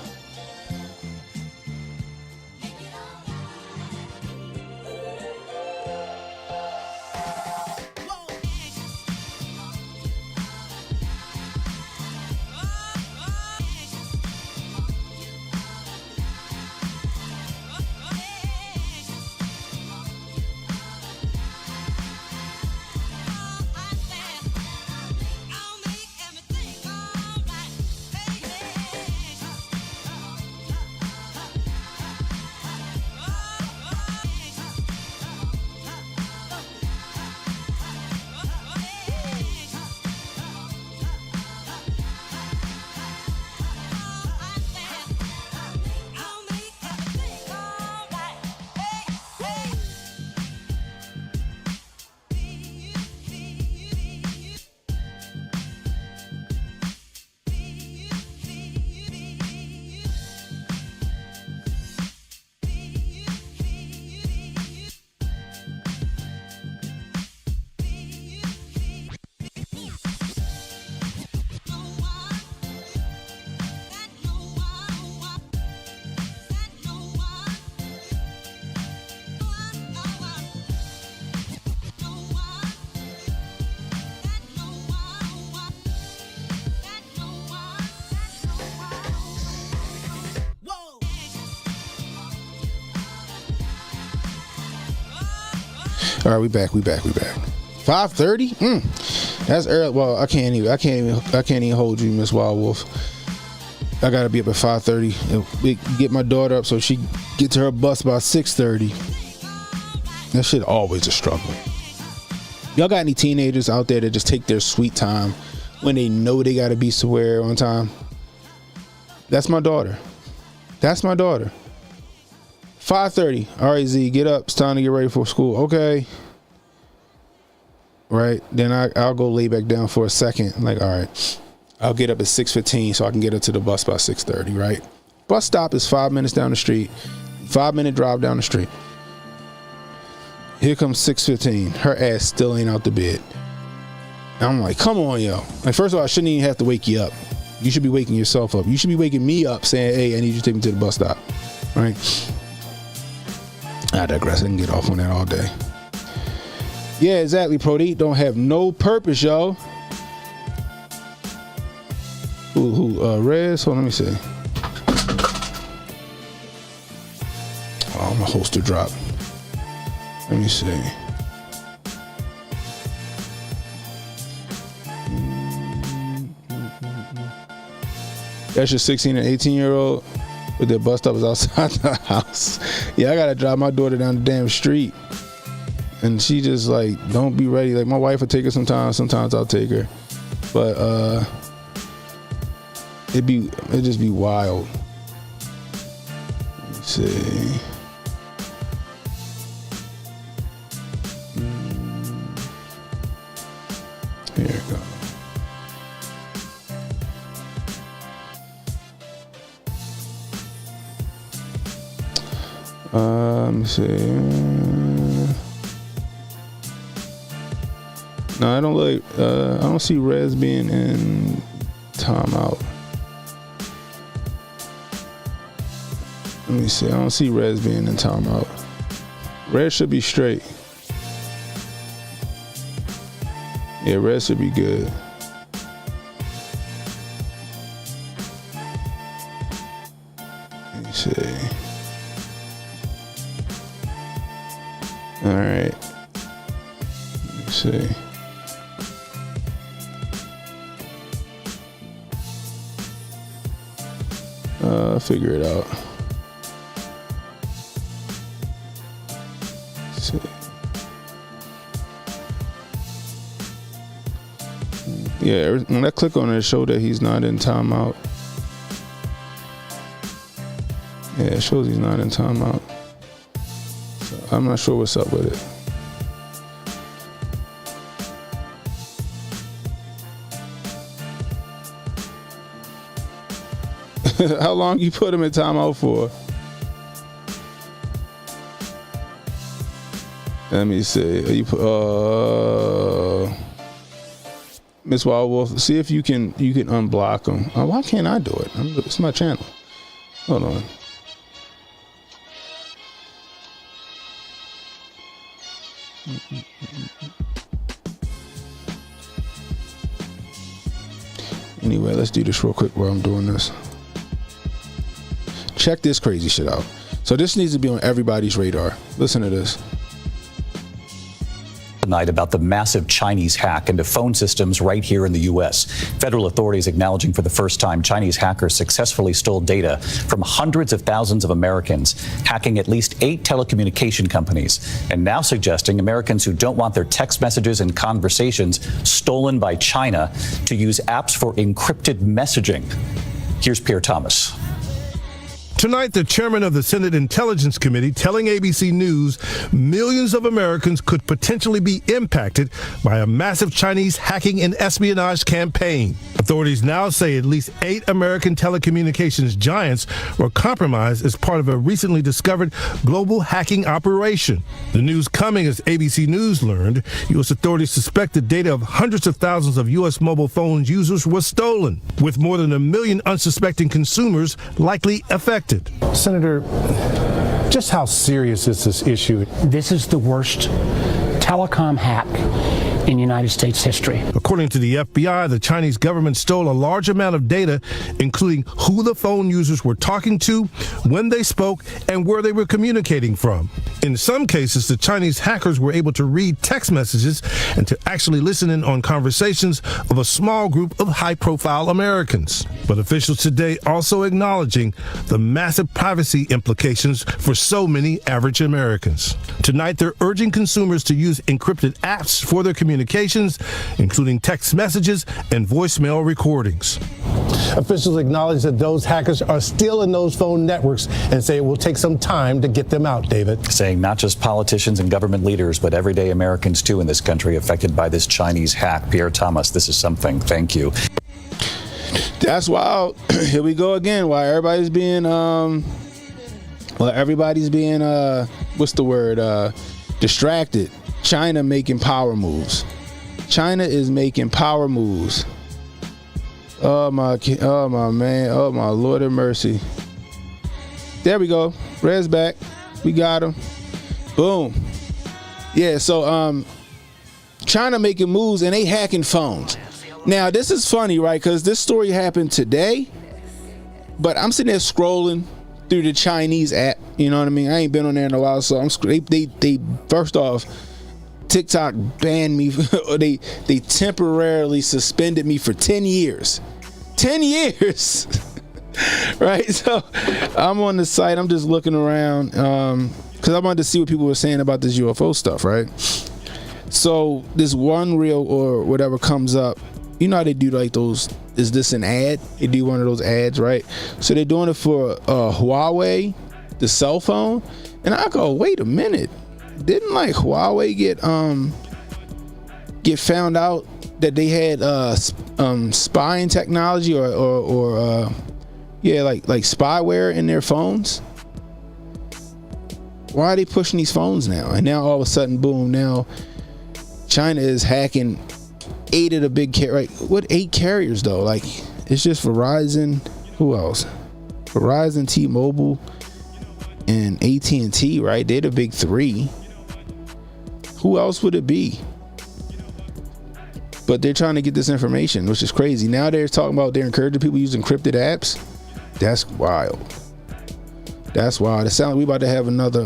All right, we back. 5:30. That's early. Well, I can't even hold you, Miss Wild Wolf. I gotta be up at 5:30 and get my daughter up so she get to her bus by 6:30. That shit always a struggle. Y'all got any teenagers out there that just take their sweet time when they know they gotta be somewhere on time? That's my daughter. 5:30. All right, Z, get up. It's time to get ready for school. Okay. Right. Then I'll go lay back down for a second. I'm like, all right. I'll get up at 6:15 so I can get her to the bus by 6:30, right? Bus stop is 5 minutes down the street. 5-minute drive down the street. Here comes 6:15. Her ass still ain't out the bed. And I'm like, come on, yo. Like, first of all, I shouldn't even have to wake you up. You should be waking yourself up. You should be waking me up saying, hey, I need you to take me to the bus stop. Right? I digress. I can get off on that all day. Yeah, exactly, Prody. Don't have no purpose, yo. Rez? Hold on, let me see. Oh, my holster dropped. Let me see. That's your 16 and 18-year-old with their bus stop is outside the house. Yeah, I gotta drive my daughter down the damn street. And she just like, don't be ready. Like, my wife will take her sometimes I'll take her. But it'd just be wild. Let's see. Here we go. Let me see. No, I don't see Rez being in timeout. Let me see. I don't see Rez being in timeout. Rez should be straight. Yeah, Rez should be good. Let me see. All right. Let me see. Figure it out. Let's see. Yeah, when I click on it, it showed that he's not in timeout. Yeah, it shows he's not in timeout. So I'm not sure what's up with it. How long you put him in timeout for? Let me see. You put Miss Wild Wolf. See if you can unblock him. Oh, why can't I do it? It's my channel. Hold on. Anyway, let's do this real quick while I'm doing this. Check this crazy shit out. So this needs to be on everybody's radar. Listen to this. Tonight about the massive Chinese hack into phone systems right here in the U.S. Federal authorities acknowledging for the first time Chinese hackers successfully stole data from hundreds of thousands of Americans, hacking at least 8 telecommunication companies, and now suggesting Americans who don't want their text messages and conversations stolen by China to use apps for encrypted messaging. Here's Pierre Thomas. Tonight, the chairman of the Senate Intelligence Committee telling ABC News millions of Americans could potentially be impacted by a massive Chinese hacking and espionage campaign. Authorities now say at least 8 American telecommunications giants were compromised as part of a recently discovered global hacking operation. The news coming as ABC News learned U.S. authorities suspect the data of hundreds of thousands of U.S. mobile phone users was stolen, with more than 1 million unsuspecting consumers likely affected. Senator, just how serious is this issue? This is the worst telecom hack in United States history. According to the FBI, the Chinese government stole a large amount of data, including who the phone users were talking to, when they spoke, and where they were communicating from. In some cases, the Chinese hackers were able to read text messages and to actually listen in on conversations of a small group of high-profile Americans. But officials today also acknowledging the massive privacy implications for so many average Americans. Tonight, they're urging consumers to use encrypted apps for their communications, including text messages and voicemail recordings. Officials acknowledge that those hackers are still in those phone networks and say it will take some time to get them out, David. Saying not just politicians and government leaders, but everyday Americans too in this country affected by this Chinese hack. Pierre Thomas, this is something. Thank you. That's wild. Here we go again. Why everybody's being what's the word? Distracted. China making power moves. China is making power moves. Oh my man. Oh my Lord have mercy. There we go. Red's back. We got him. Boom. Yeah, so China making moves and they hacking phones. Now this is funny, right? Because this story happened today, but I'm sitting there scrolling through the Chinese app. You know what I mean? I ain't been on there in a while, so they first off, TikTok banned me. Or they temporarily suspended me for 10 years. 10 years. Right? So I'm on the site. I'm just looking around because I wanted to see what people were saying about this UFO stuff, right? So this one reel or whatever comes up. You know how they do like those, is this an ad? They do one of those ads, right? So they're doing it for Huawei, the cell phone. And I go, wait a minute. Didn't like Huawei get found out that they had spying technology or like spyware in their phones? Why are they pushing these phones now? And now all of a sudden, boom, now China is hacking 8 of the big right? What 8 carriers though? Like it's just Verizon. Who else? Verizon, T-Mobile, and AT&T, right? They're the big 3. Who else would it be? But they're trying to get this information, which is crazy. Now they're talking about they're encouraging people using encrypted apps. That's wild. That's wild. It sounds like we about to have another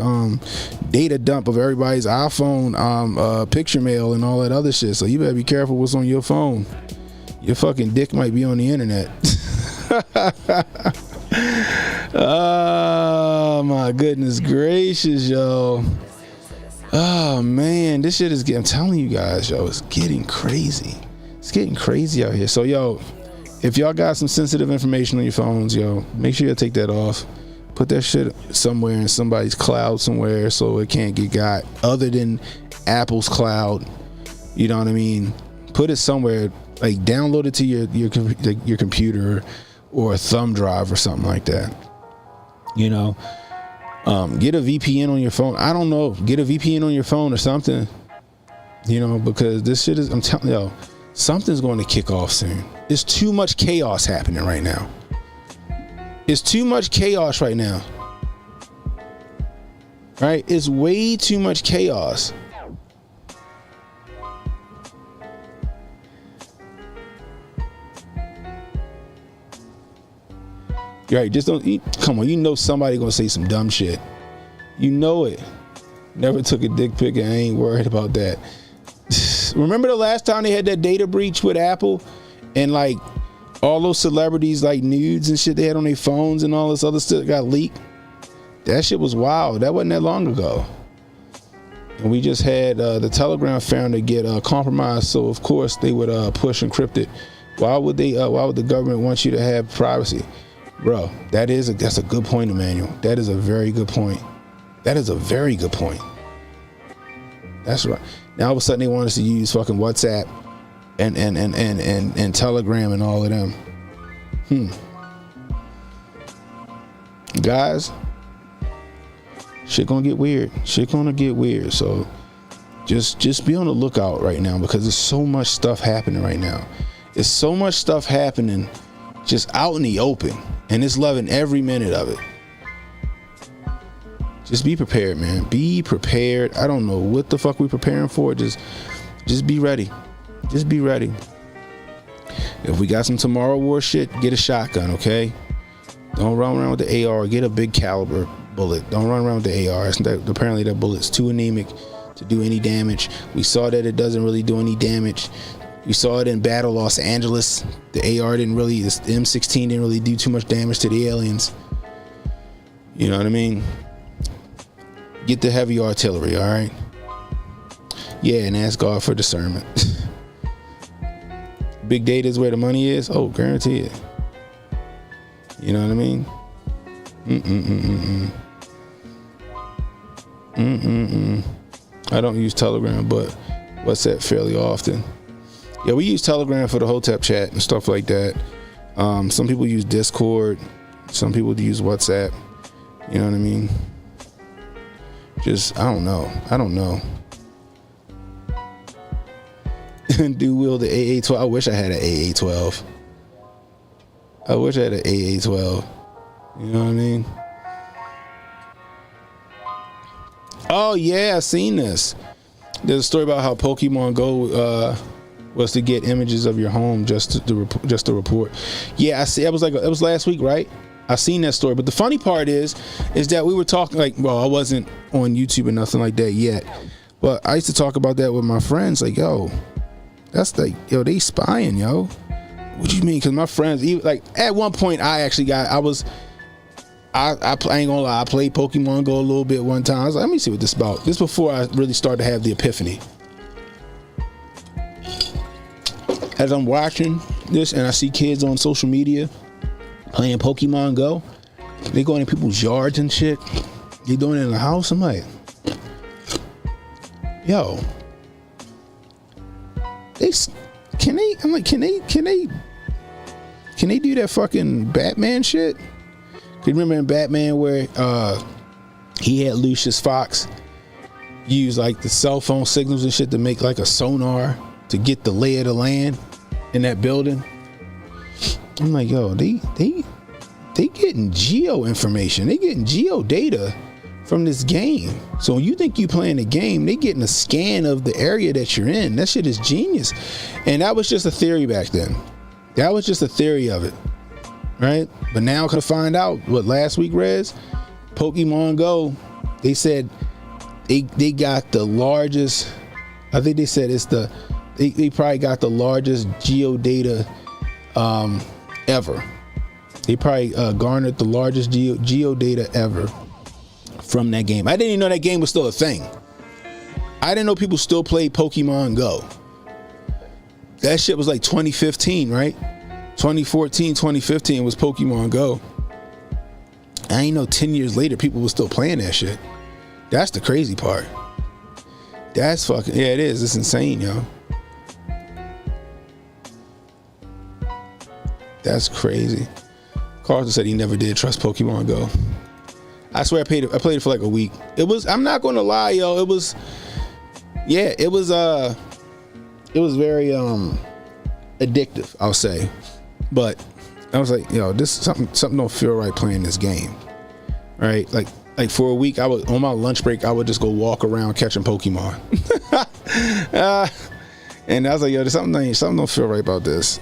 data dump of everybody's iPhone picture mail and all that other shit. So you better be careful what's on your phone. Your fucking dick might be on the internet. Oh my goodness gracious, yo. Oh man, this shit is getting, I'm telling you guys, yo, it's getting crazy. It's getting crazy out here. So yo, if y'all got some sensitive information on your phones, yo, make sure you take that off. Put that shit somewhere in somebody's cloud somewhere so it can't get got other than Apple's cloud. You know what I mean? Put it somewhere, like download it to your computer or a thumb drive or something like that. You know, get a VPN on your phone. I don't know. Get a VPN on your phone or something. You know, because this shit is, I'm telling you, something's going to kick off soon. There's too much chaos happening right now. It's too much chaos right now. Right? It's way too much chaos. Right, just don't eat. Come on, you know somebody gonna say some dumb shit. You know it. Never took a dick pic and I ain't worried about that. Remember the last time they had that data breach with Apple and like all those celebrities like nudes and shit they had on their phones and all this other stuff got leaked? That shit was wild. That wasn't that long ago. And we just had the Telegram founder get compromised, so of course they would push encrypted. Why would the government want you to have privacy? Bro, that's a good point, Emmanuel. That is a very good point. That is a very good point. That's right. Now all of a sudden they want us to use fucking WhatsApp and Telegram and all of them. Guys, shit gonna get weird. Shit gonna get weird. So just be on the lookout right now because there's so much stuff happening right now. There's so much stuff happening just out in the open. And it's loving every minute of it. Just be prepared, man. Be prepared. I don't know what the fuck we preparing for. Just Just be ready. Just be ready. If we got some Tomorrow War shit, get a shotgun, okay? Don't run around with the AR. Get a big caliber bullet. Don't run around with the AR. Apparently that bullet's too anemic to do any damage. We saw that it doesn't really do any damage. We saw it in Battle Los Angeles. The AR didn't really, the M16 didn't really do too much damage to the aliens. You know what I mean? Get the heavy artillery, all right? Yeah, and ask God for discernment. Big data is where the money is. Oh, guarantee it. You know what I mean? I don't use Telegram, but WhatsApp fairly often. Yeah, we use Telegram for the Hotep chat and stuff like that. Some people use Discord. Some people use WhatsApp. You know what I mean? Just, I don't know. Do will the AA-12. I wish I had an AA-12. I wish I had an AA-12. You know what I mean? Oh yeah, I seen this. There's a story about how Pokemon Go was to get images of your home just to report. Yeah, I see. It was last week, right? I seen that story. But the funny part is that we were talking like, well, I wasn't on YouTube or nothing like that yet, but I used to talk about that with my friends. Like, yo, that's like, yo, they spying, yo. What do you mean? Because my friends, even like at one point, I ain't gonna lie, I played Pokemon Go a little bit one time. I was like, let me see what this is about. This before I really started to have the epiphany. As I'm watching this and I see kids on social media playing Pokemon Go, they going in people's yards and shit. They doing it in the house. I'm like, yo, can they do that fucking Batman shit? You remember in Batman where he had Lucius Fox use like the cell phone signals and shit to make like a sonar to get the lay of the land in that building? I'm like, yo, they getting geo information. They getting geo data from this game. So when you think you playing a game, they getting a scan of the area that you're in. That shit is genius. And that was just a theory back then. That was just a theory of it. Right? But now I can find out what last week, Rez, Pokemon Go, they said they got the largest, I think they said they probably got the largest geo data ever. They probably garnered the largest geo data ever from that game. I didn't even know that game was still a thing. I didn't know people still played Pokemon Go. That shit was like 2015, right? 2014, 2015 was Pokemon Go. I ain't know 10 years later people were still playing that shit. That's the crazy part. That's fucking, yeah, it is. It's insane, yo. That's crazy. Carlton said he never did trust Pokemon Go. I swear I played it for like a week. It was, I'm not gonna lie, yo, it was very addictive, I'll say. But I was like, yo, this something don't feel right playing this game. Right? Like for a week, I would, on my lunch break, I would just go walk around catching Pokemon. And I was like, yo, there's something don't feel right about this.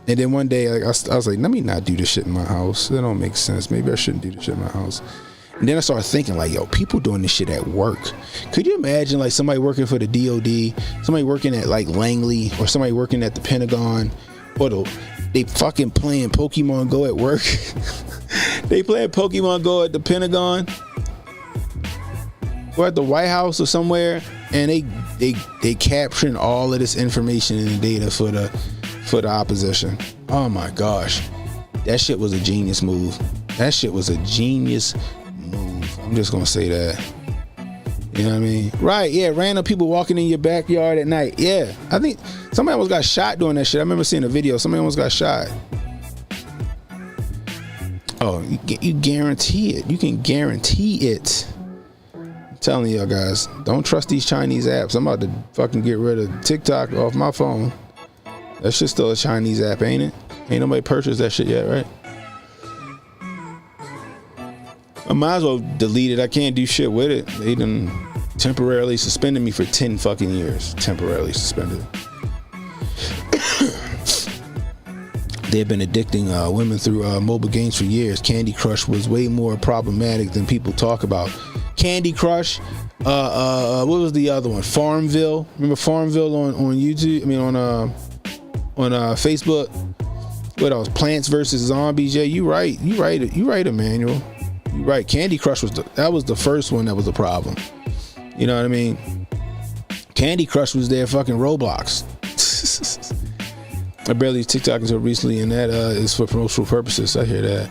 And then one day, like, I was like, let me not do this shit in my house. That don't make sense. Maybe I shouldn't do this shit in my house. And then I started thinking, like, yo, people doing this shit at work. Could you imagine, like, somebody working for the DOD, somebody working at, like, Langley, or somebody working at the Pentagon, or they fucking playing Pokemon Go at work? They playing Pokemon Go at the Pentagon, or at the White House or somewhere, and they capturing all of this information and data for the opposition. Oh my gosh, that shit was a genius move. That shit was a genius move. I'm just gonna say that. You know what I mean? Right? Yeah, random people walking in your backyard at night. Yeah, I think somebody almost got shot doing that shit. I remember seeing a video. Somebody almost got shot. Oh, you guarantee it. You can guarantee it. I'm telling y'all guys, don't trust these Chinese apps. I'm about to fucking get rid of TikTok off my phone. That shit's still a Chinese app, ain't it? Ain't nobody purchased that shit yet, right? I might as well delete it. I can't do shit with it. They done temporarily suspended me for 10 fucking years. Temporarily suspended. They've been addicting women through mobile games for years. Candy Crush was way more problematic than people talk about. Candy Crush. What was the other one? Farmville. Remember Farmville on YouTube? I mean on Facebook. What else? Plants vs. Zombies. Yeah, you right, Emmanuel. You right. Candy Crush was the first one that was the problem. You know what I mean? Candy Crush was their fucking Roblox. I barely used TikTok until recently, and that is for promotional purposes. I hear that.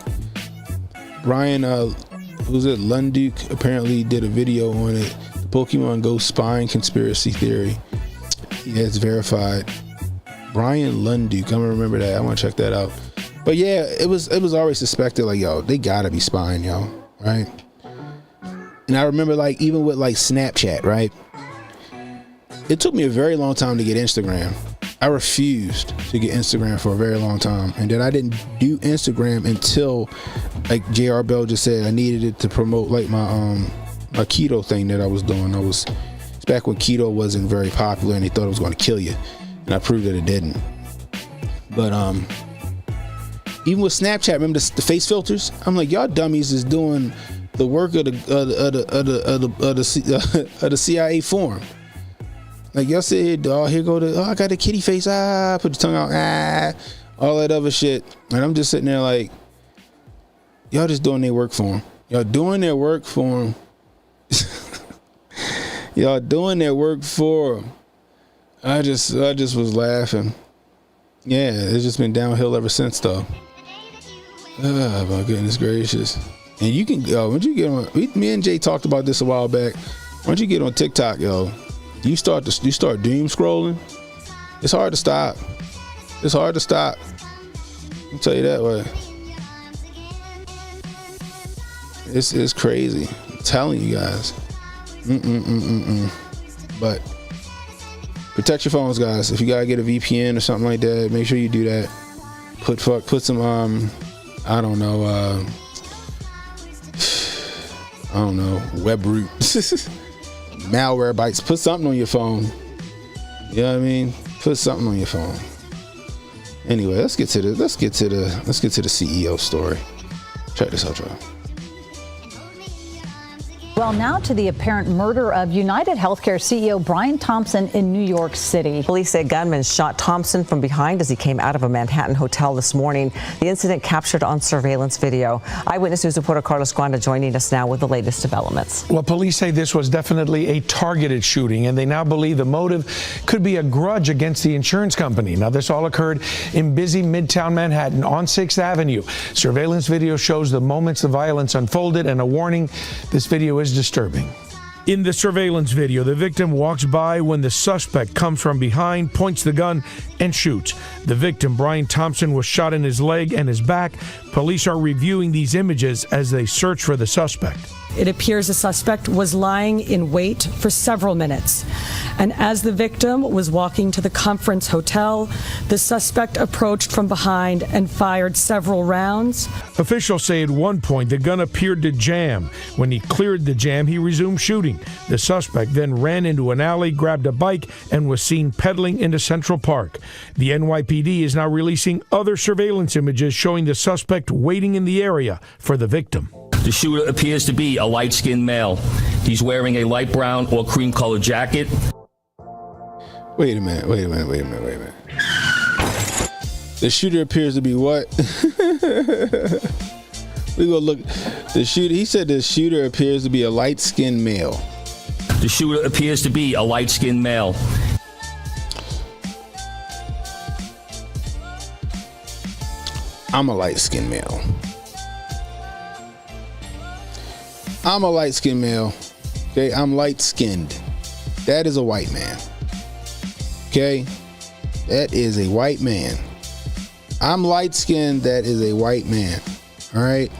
Brian, who's it? Lunduke apparently did a video on it. The Pokemon Go spying conspiracy theory. Yeah, it's verified. Brian Lunduke, I'm gonna remember that. I want to check that out. But yeah, it was already suspected. Like, yo, they gotta be spying, yo, right? And I remember, like, even with like Snapchat, right? It took me a very long time to get Instagram. I refused to get Instagram for a very long time, and then I didn't do Instagram until, like J.R. Bell just said, I needed it to promote like my keto thing that I was doing. It's back when keto wasn't very popular, and they thought it was going to kill you, and I proved that it didn't. But even with Snapchat, remember the face filters? I'm like, y'all dummies is doing the work of the CIA form. Like, y'all said, oh, here go I got the kitty face, put your tongue out, all that other shit. And I'm just sitting there like, y'all just doing their work for them. Y'all doing their work for them. Y'all doing their work for them. I just was laughing. Yeah, it's just been downhill ever since, though. Oh, my goodness gracious. And you can go, once you get on, me and Jay talked about this a while back. Once you get on TikTok, yo, you start doom scrolling. It's hard to stop. It's hard to stop. I'll tell you that way. It's crazy. I'm telling you guys. But protect your phones, guys. If you gotta get a VPN or something like that, make sure you do that. Put some I don't know, web root. Malware bites. Put something on your phone. You know what I mean? Put something on your phone. Anyway, let's get to the CEO story. Check this out, y'all. Well, now to the apparent murder of United Healthcare CEO Brian Thompson in New York City. Police say gunmen shot Thompson from behind as he came out of a Manhattan hotel this morning. The incident captured on surveillance video. Eyewitness News reporter Carlos Guanda joining us now with the latest developments. Well, police say this was definitely a targeted shooting, and they now believe the motive could be a grudge against the insurance company. Now, this all occurred in busy Midtown Manhattan on 6th Avenue. Surveillance video shows the moments the violence unfolded, and a warning, this video is disturbing. In the surveillance video, the victim walks by when the suspect comes from behind, points the gun, and shoots. The victim, Brian Thompson, was shot in his leg and his back. Police are reviewing these images as they search for the suspect. It appears the suspect was lying in wait for several minutes. And as the victim was walking to the conference hotel, the suspect approached from behind and fired several rounds. Officials say at one point the gun appeared to jam. When he cleared the jam, he resumed shooting. The suspect then ran into an alley, grabbed a bike, and was seen pedaling into Central Park. The NYPD is now releasing other surveillance images showing the suspect waiting in the area for the victim. The shooter appears to be a light-skinned male. He's wearing a light brown or cream-colored jacket. Wait a minute. The shooter appears to be what? We go look. The shooter. He said the shooter appears to be a light-skinned male. The shooter appears to be a light-skinned male. I'm a light-skinned male. I'm a light-skinned male. Okay, I'm light-skinned. That is a white man. Okay, that is a white man. I'm light-skinned. That is a white man. All right.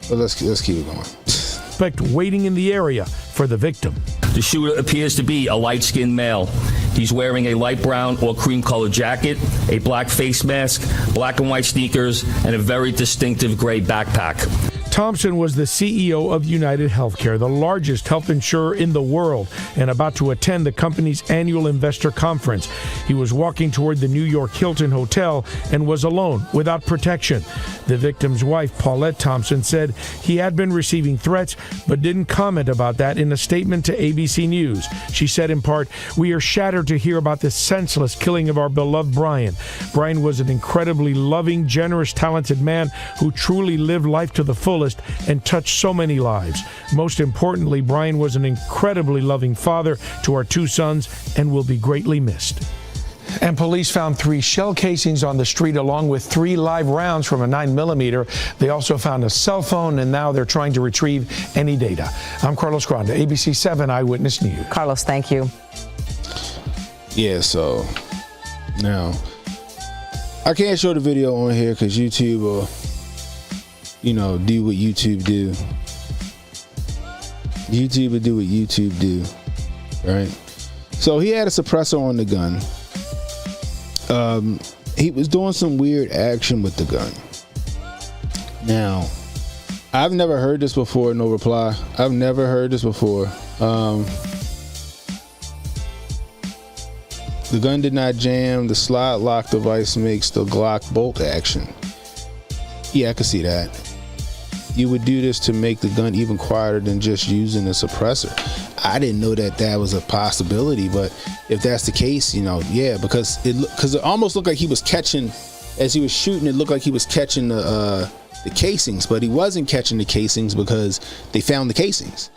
But let's keep it going. Suspect waiting in the area for the victim. The shooter appears to be a light-skinned male. He's wearing a light brown or cream-colored jacket, a black face mask, black and white sneakers, and a very distinctive gray backpack. Thompson was the CEO of United Healthcare, the largest health insurer in the world, and about to attend the company's annual investor conference. He was walking toward the New York Hilton Hotel and was alone, without protection. The victim's wife, Paulette Thompson, said he had been receiving threats, but didn't comment about that in a statement to ABC News. She said in part, "We are shattered to hear about the senseless killing of our beloved Brian. Brian was an incredibly loving, generous, talented man who truly lived life to the fullest and touched so many lives. Most importantly, Brian was an incredibly loving father to our 2 sons and will be greatly missed." And police found 3 shell casings on the street along with 3 live rounds from a 9mm. They also found a cell phone, and now they're trying to retrieve any data. I'm Carlos Granda, ABC 7 Eyewitness News. Carlos, thank you. Yeah, so now I can't show the video on here because YouTube will, do what YouTube do. YouTube will do what YouTube do, right? So he had a suppressor on the gun. He was doing some weird action with the gun. Now, I've never heard this before. No reply. I've never heard this before. The gun did not jam. The slide lock device makes the Glock bolt action. Yeah, I can see that. You would do this to make the gun even quieter than just using a suppressor. I didn't know that was a possibility, but if that's the case, yeah, because it almost looked like he was catching, as he was shooting, it looked like he was catching the casings, but he wasn't catching the casings because they found the casings,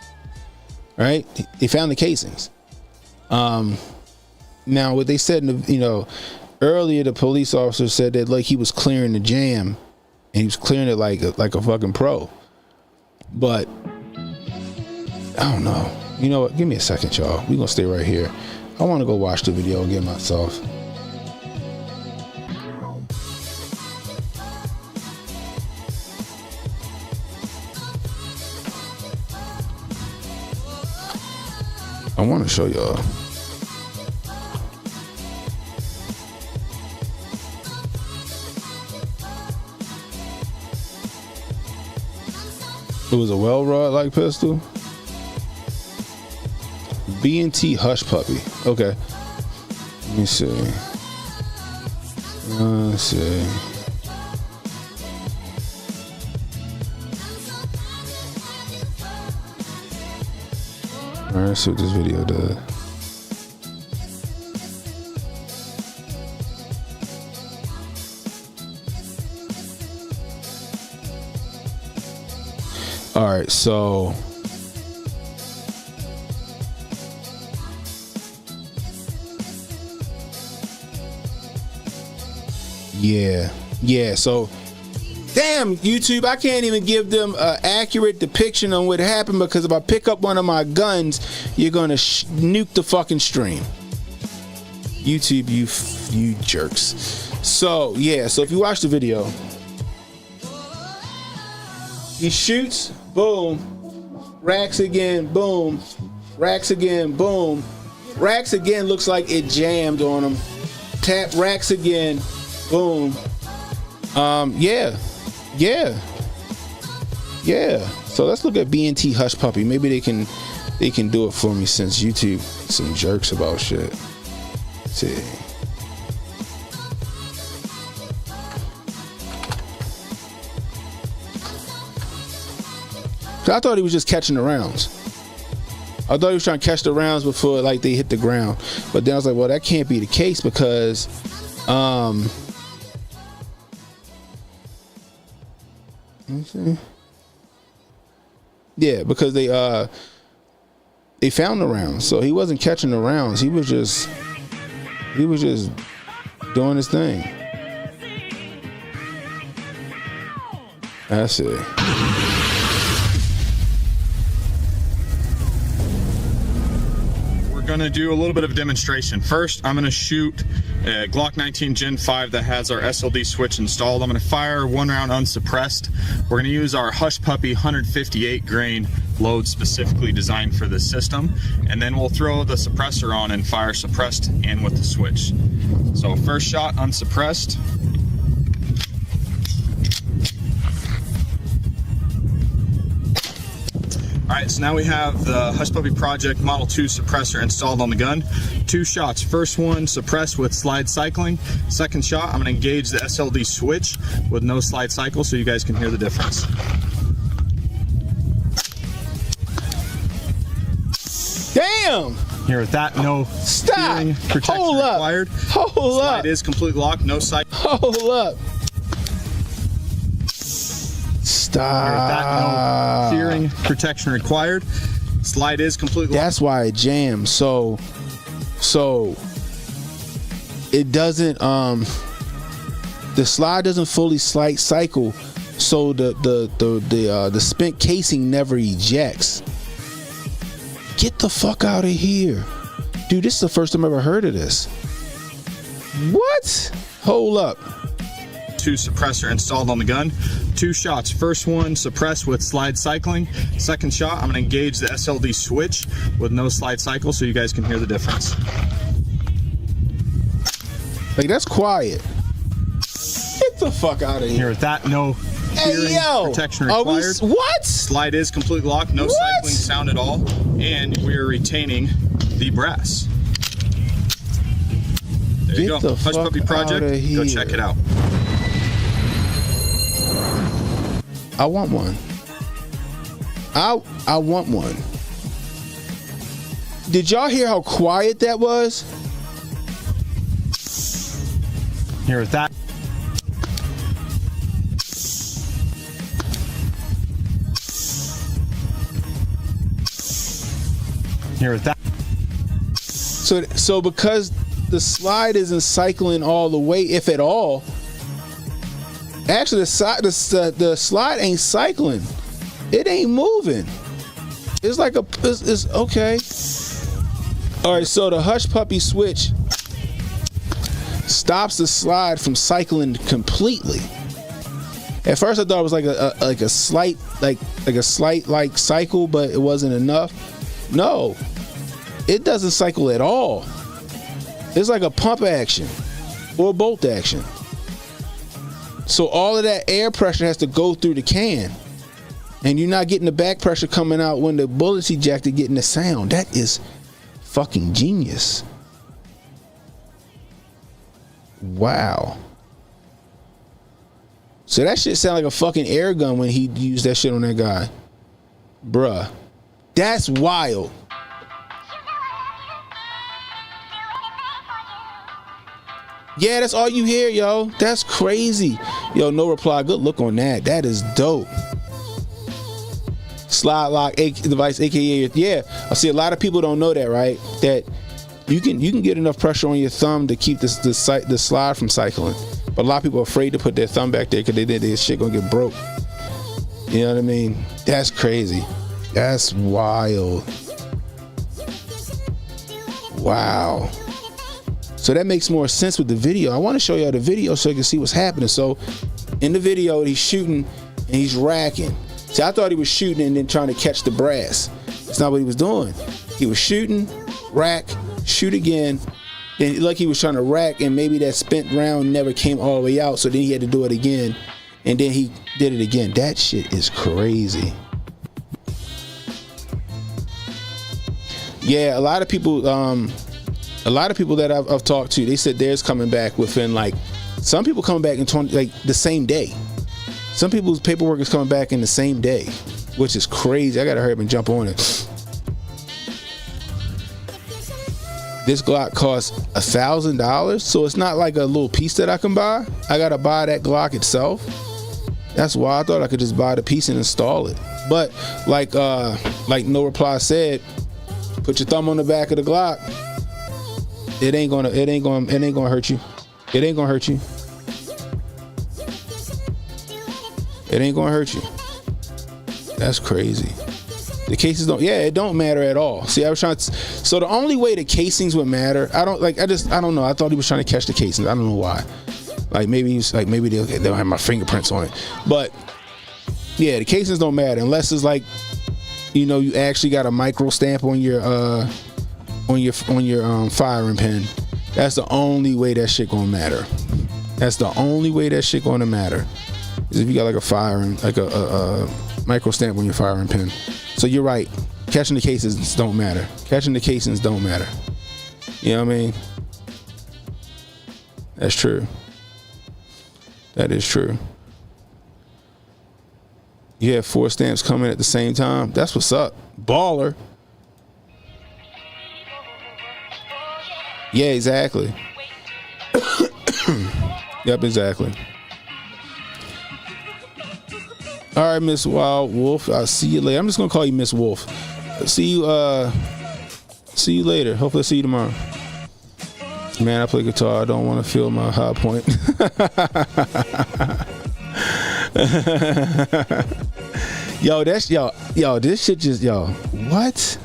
right? They found the casings. Now, what they said, earlier, the police officer said that like he was clearing the jam, and he was clearing it like a fucking pro. But I don't know. You know what? Give me a second, y'all. We're gonna stay right here. I want to go watch the video again myself. I want to show y'all. It was a well-rod-like pistol. B&T Hush Puppy. Okay. Let me see. Let's see. Alright, let's see what this video does. Alright, so yeah, so damn, YouTube, I can't even give them an accurate depiction on what happened, because if I pick up one of my guns, you're gonna nuke the fucking stream. YouTube, you jerks. So yeah, so if you watch the video, he shoots, boom, racks again, boom, racks again, boom, racks again, looks like it jammed on him, tap, racks again, boom. Yeah. So let's look at B&T Hush Puppy. Maybe they can do it for me, since YouTube some jerks about shit. Let's see. I thought he was just catching the rounds. I thought he was trying to catch the rounds before like they hit the ground. But then I was like, well, that can't be the case, because let me see. Yeah, because they found the rounds. So he wasn't catching the rounds. He was just doing his thing. That's it. Going to do a little bit of a demonstration. First, I'm going to shoot a Glock 19 Gen 5 that has our SLD switch installed. I'm going to fire 1 round unsuppressed. We're going to use our Hush Puppy 158 grain load specifically designed for this system, and then we'll throw the suppressor on and fire suppressed in with the switch. So first shot unsuppressed. All right, so now we have the Hush Puppy Project Model 2 suppressor installed on the gun. 2 shots. First one, suppress with slide cycling. Second shot, I'm gonna engage the SLD switch with no slide cycle so you guys can hear the difference. Damn! Here with that, no steering protection required. Hold up. Slide is completely locked, no cycle. Hold up. Stop. Here with that, no steering protection required. Slide is completely locked. That's why it jams. So it doesn't the slide doesn't fully slide cycle, so the spent casing never ejects. Get the fuck out of here. Dude, this is the first time I've ever heard of this. What? Hold up. 2 suppressor installed on the gun. 2 shots. First one, suppress with slide cycling. Second shot, I'm gonna engage the SLD switch with no slide cycle so you guys can hear the difference. Like, that's quiet. Get the fuck out of here. Here with that, no steering protection required. What? Slide is completely locked, no cycling sound at all, and we are retaining the brass. There you go. Hush Puppy Project. Go check it out. I want one. I want one. Did y'all hear how quiet that was? Here with that. Here with that. So because the slide isn't cycling all the way, if at all. Actually, the slide ain't cycling. It ain't moving. It's like it's okay. All right, so the Hush Puppy switch stops the slide from cycling completely. At first, I thought it was like a slight cycle, but it wasn't enough. No, it doesn't cycle at all. It's like a pump action or a bolt action. So all of that air pressure has to go through the can, and you're not getting the back pressure coming out when the bullet's ejected, getting the sound. That is fucking genius. Wow. So that shit sound like a fucking air gun when he used that shit on that guy. Bruh. That's wild. Yeah, that's all you hear, yo. That's crazy. Yo, no reply. Good look on that. That is dope. Slide lock device, aka yeah. I see a lot of people don't know that, right? That you can get enough pressure on your thumb to keep the slide from cycling. But a lot of people are afraid to put their thumb back there because they think this shit gonna get broke. You know what I mean? That's crazy. That's wild. Wow. So that makes more sense with the video. I want to show y'all the video so you can see what's happening. So in the video, he's shooting and he's racking. See, I thought he was shooting and then trying to catch the brass. That's not what he was doing. He was shooting, rack, shoot again. Then like he was trying to rack, and maybe that spent round never came all the way out. So then he had to do it again, and then he did it again. That shit is crazy. Yeah, a lot of people that I've talked to, they said theirs coming back within some people coming back in the same day. Some people's paperwork is coming back in the same day, which is crazy. I gotta hurry up and jump on it. This Glock costs $1,000, so it's not like a little piece that I can buy. I gotta buy that Glock itself. That's why I thought I could just buy the piece and install it. But like No Reply said, put your thumb on the back of the Glock. It ain't gonna hurt you. It ain't gonna hurt you. It ain't gonna hurt you. That's crazy. The cases it don't matter at all. See, I was trying to, so the only way the casings would matter, I don't know. I thought he was trying to catch the casings. I don't know why. Maybe they'll have my fingerprints on it. But yeah, the casings don't matter unless it's you actually got a micro stamp on your firing pin. That's the only way that shit gonna matter. That's the only way that shit gonna matter. Is if you got a micro stamp on your firing pin. So you're right. Catching the cases don't matter. Catching the casings don't matter. You know what I mean? That's true. That is true. You have 4 stamps coming at the same time. That's what's up. Baller. Yeah, exactly. Yep, exactly. All right, Miss Wild Wolf. I'll see you later. I'm just gonna call you Miss Wolf. See you later. Hopefully I'll see you tomorrow. Man, I play guitar. I don't want to feel my high point. Yo, that's yo, this shit just what?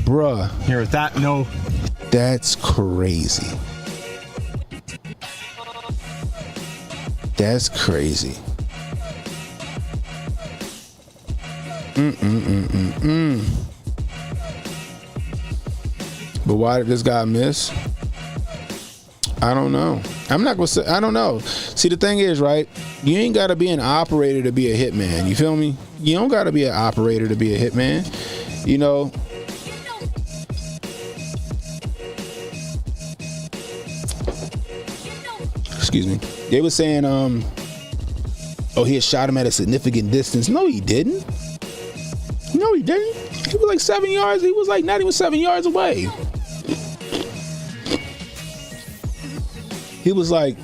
Bruh. Here with that, no. That's crazy. That's crazy. But why did this guy miss? I don't know. I'm not gonna say I don't know. See, the thing is, right? You ain't gotta be an operator to be a hitman. You feel me? You don't gotta be an operator to be a hitman. You know. Excuse me. They were saying, oh, he had shot him at a significant distance. No, he didn't. No, he didn't. He was like 7 yards. He was like not even 7 yards away. He was like,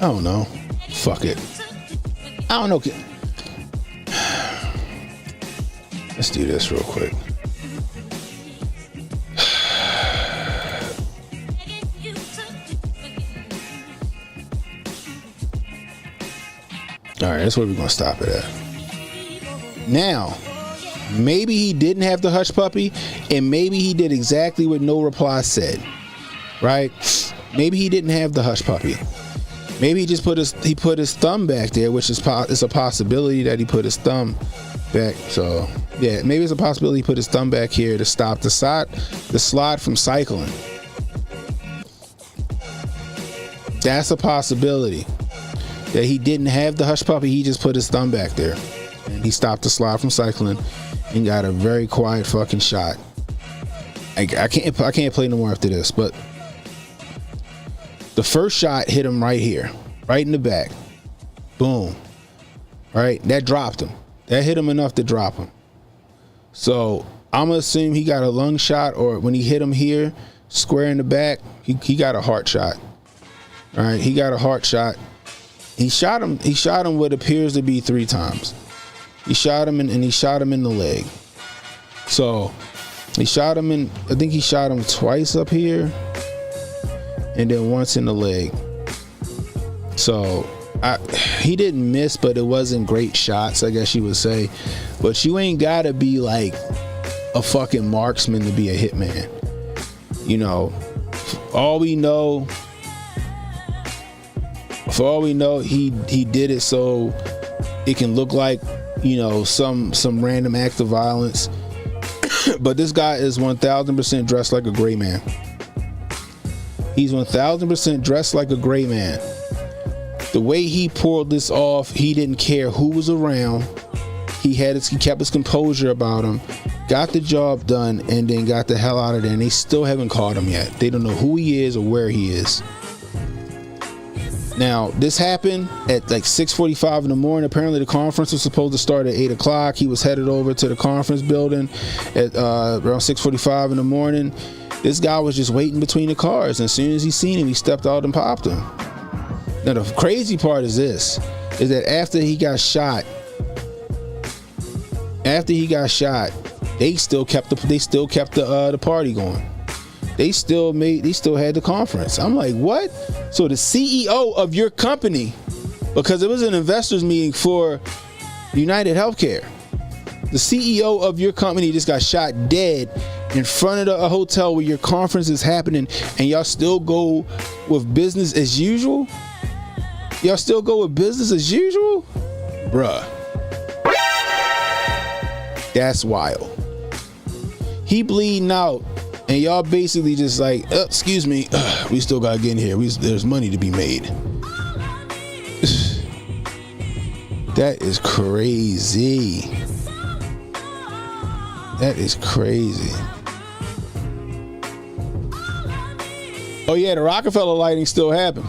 I don't know. Fuck it. I don't know. Let's do this real quick. All right, that's where we're going to stop it at. Now, maybe he didn't have the hush puppy, and maybe he did exactly what No Reply said, right? Maybe he didn't have the hush puppy. Maybe he just put his thumb back there, which is it's a possibility that he put his thumb back. So yeah, maybe it's a possibility he put his thumb back here to stop the slide from cycling. That's a possibility. That he didn't have the hush puppy, he just put his thumb back there, and he stopped the slide from cycling, and got a very quiet fucking shot. I can't play no more after this, but the first shot hit him right here, right in the back. Boom. Right? That dropped him. That hit him enough to drop him. So I'm gonna assume he got a lung shot, or when he hit him here, square in the back, he got a heart shot. All right, he got a heart shot. He shot him what appears to be 3 times. He shot him and he shot him in the leg. So he shot him I think he shot him twice up here and then once in the leg. So he didn't miss, but it wasn't great shots, I guess you would say. But you ain't gotta be like a fucking marksman to be a hitman. You know, for all we know, he did it so it can look like, you know, some random act of violence. But this guy is 1000% dressed like a gray man. He's 1000% dressed like a gray man. The way he pulled this off, he didn't care who was around. He kept his composure about him, got the job done, and then got the hell out of there. And they still haven't caught him yet. They don't know who he is or where he is. Now, this happened at like 6:45 in the morning. Apparently, the conference was supposed to start at 8 o'clock. He was headed over to the conference building at around 6:45 in the morning. This guy was just waiting between the cars. And as soon as he seen him, he stepped out and popped him. Now, the crazy part is this, is that after he got shot, they still kept the party going. They still had the conference. I'm like, what? So the CEO of your company, because it was an investors meeting for United Healthcare, the CEO of your company just got shot dead in front of a hotel where your conference is happening, and y'all still go with business as usual? Y'all still go with business as usual? Bruh. That's wild. He bleeding out And y'all basically just like, excuse me, we still gotta get in here. There's money to be made. That is crazy. That is crazy. Oh yeah, the Rockefeller lighting still happened.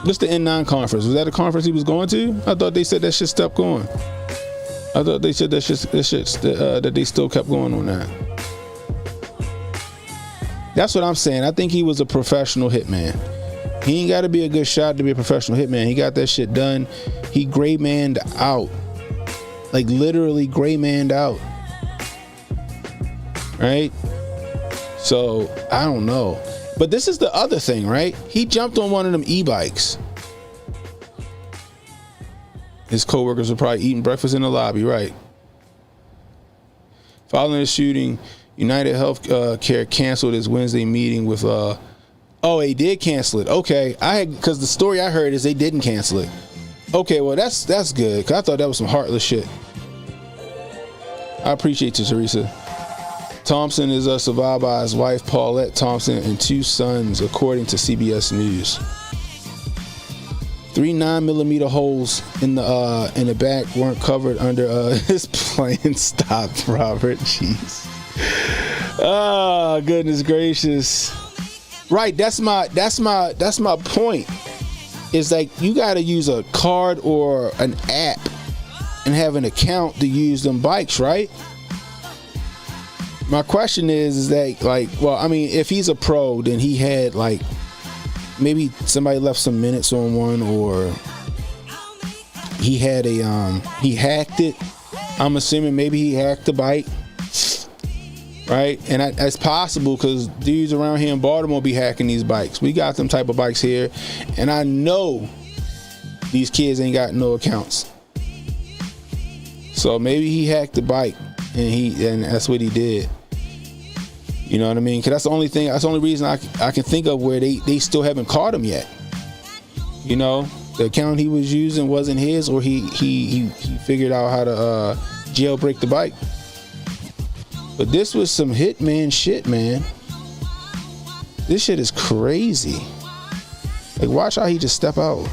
What's the N9 conference? Was that a conference he was going to? I thought they said that shit stopped going. I thought they said that they still kept going on that. That's what I'm saying. I think he was a professional hitman. He ain't got to be a good shot to be a professional hitman. He got that shit done. He gray manned out. Like literally gray manned out. Right? So, I don't know. But this is the other thing, right? He jumped on one of them e-bikes. His co-workers were probably eating breakfast in the lobby, right? Following the shooting, United Healthcare canceled its Wednesday meeting with oh, they did cancel it. Okay. Because the story I heard is they didn't cancel it. Okay, well that's good. Cause I thought that was some heartless shit. I appreciate you, Teresa. Thompson is survived by his wife Paulette Thompson and 2 sons, according to CBS News. 3 9mm holes in the back weren't covered under his plane. Stop, Robert. Jeez. Oh, goodness gracious. Right, that's my point. Is like you got to use a card or an app and have an account to use them bikes, right? My question is that like, well, I mean, if he's a pro, then he had like maybe somebody left some minutes on one, or he had he hacked it. I'm assuming maybe he hacked the bike, right? And that's possible because dudes around here in Baltimore be hacking these bikes. We got them type of bikes here, and I know these kids ain't got no accounts. So maybe he hacked the bike, and that's what he did. You know what I mean? Because that's the only thing. That's the only reason I can think of where they still haven't caught him yet. You know, the account he was using wasn't his, or he figured out how to jailbreak the bike. But this was some hitman shit, man. This shit is crazy. Like, watch how he just step out.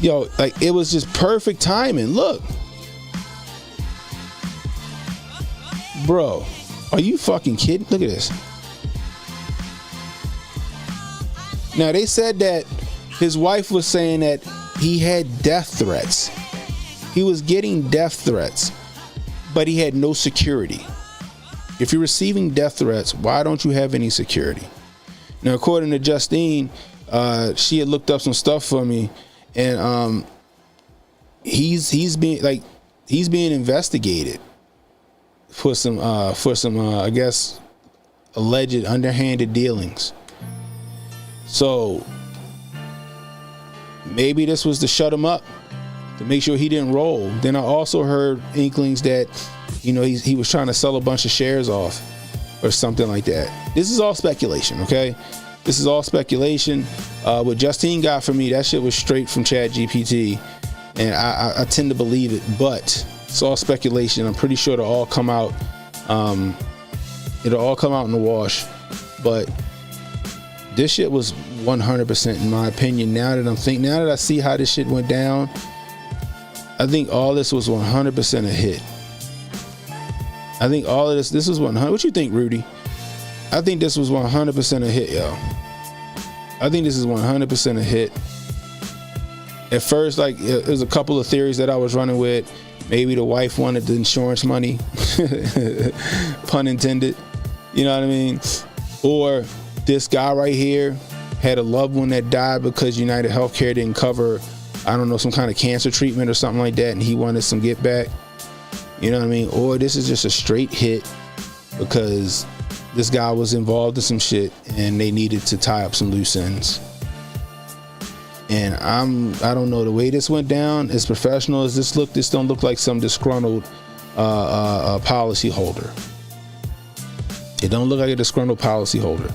Yo, like it was just perfect timing. Look. Bro, are you fucking kidding? Look at this. Now, they said that his wife was saying that he had death threats. He was getting death threats, but he had no security. If you're receiving death threats, why don't you have any security? Now, according to Justine, she had looked up some stuff for me, and he's being investigated for some I guess alleged underhanded dealings. So maybe this was to shut him up, to make sure he didn't roll. Then I also heard inklings that, you know, he was trying to sell a bunch of shares off or something like that. This is all speculation, okay? This is all speculation. What Justine got from me, that shit was straight from ChatGPT, and I tend to believe it, but it's all speculation. I'm pretty sure it'll all come out. It'll all come out in the wash. But this shit was 100%, in my opinion. Now that I see how this shit went down, I think all this was 100% a hit. I think all of this was 100. What you think, Rudy? I think this was 100% a hit, yo. I think this is 100% a hit. At first, like, it was a couple of theories that I was running with. Maybe the wife wanted the insurance money, pun intended. You know what I mean? Or this guy right here had a loved one that died because United Healthcare didn't cover, I don't know, some kind of cancer treatment or something like that, and he wanted some get back. You know what I mean? Or this is just a straight hit because this guy was involved in some shit and they needed to tie up some loose ends. And I don't know, the way this went down, as professional as this looked, this don't look like some disgruntled policy holder. It don't look like a disgruntled policy holder.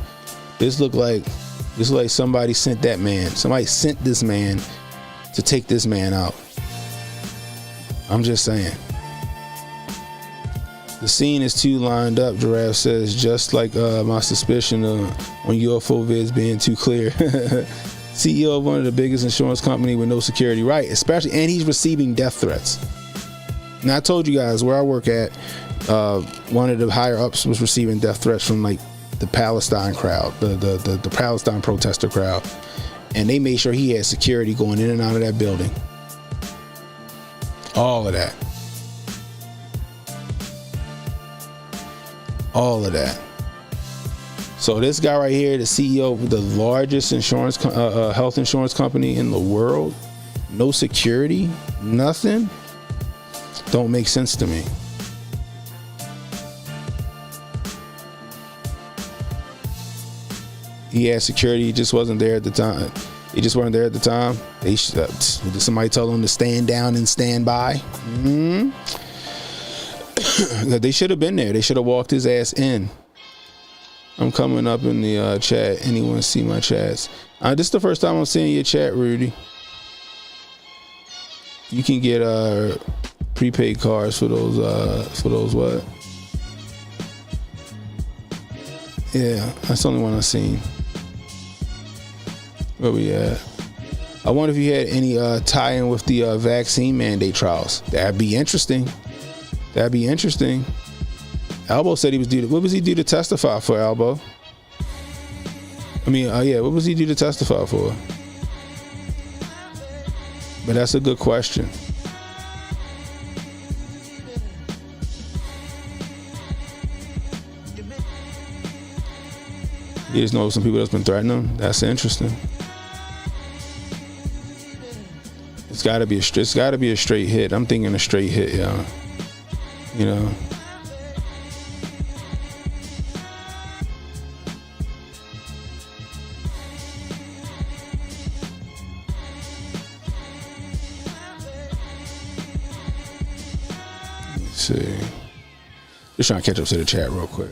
This look like somebody sent that man. Somebody sent this man to take this man out. I'm just saying. The scene is too lined up, Giraffe says, just like my suspicion of on UFO vids being too clear. CEO of one of the biggest insurance company with no security, right? Especially, and he's receiving death threats. Now, I told you guys where I work at, one of the higher ups was receiving death threats from like the Palestine crowd, the Palestine protester crowd, and they made sure he had security going in and out of that building. All of that. All of that. So this guy right here, the CEO of the largest insurance, health insurance company in the world, no security, nothing, don't make sense to me. He had security, he just wasn't there at the time. He just weren't there at the time. Did somebody tell him to stand down and stand by? Mm-hmm. They should have been there. They should have walked his ass in. I'm coming up in the chat. Anyone see my chats? This is the first time I'm seeing your chat, Rudy. You can get prepaid cards for those what? Yeah, that's the only one I've seen. Where we at? I wonder if you had any tie-in with the vaccine mandate trials. That'd be interesting. That'd be interesting. Albo said he was due to, what was he due to testify for, Albo? I mean, yeah, what was he due to testify for? But that's a good question. You just know some people that's been threatening him. That's interesting. It's got to be a straight hit. I'm thinking a straight hit, yeah. You know. Let's see. Just trying to catch up to the chat real quick.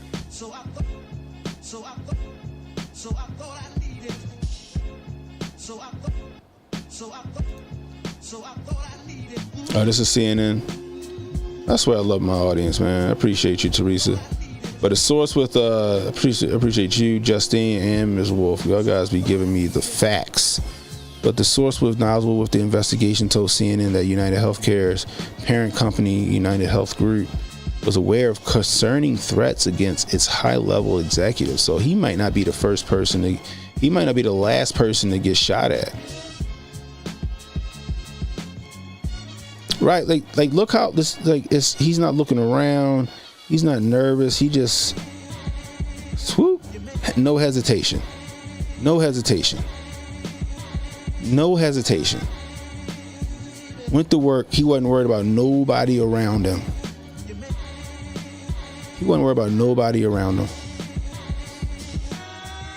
Oh, this is CNN. That's why I love my audience, man. I appreciate you, Teresa. But the source with appreciate you, Justine, and Ms. Wolf. Y'all guys be giving me the facts. But the source with knowledgeable with the investigation told CNN that United Healthcare's parent company, United Health Group, was aware of concerning threats against its high-level executives. So he might not be the first person he might not be the last person to get shot at. Right, like look how this he's not looking around, he's not nervous, he just swoop, no hesitation. Went to work, he wasn't worried about nobody around him.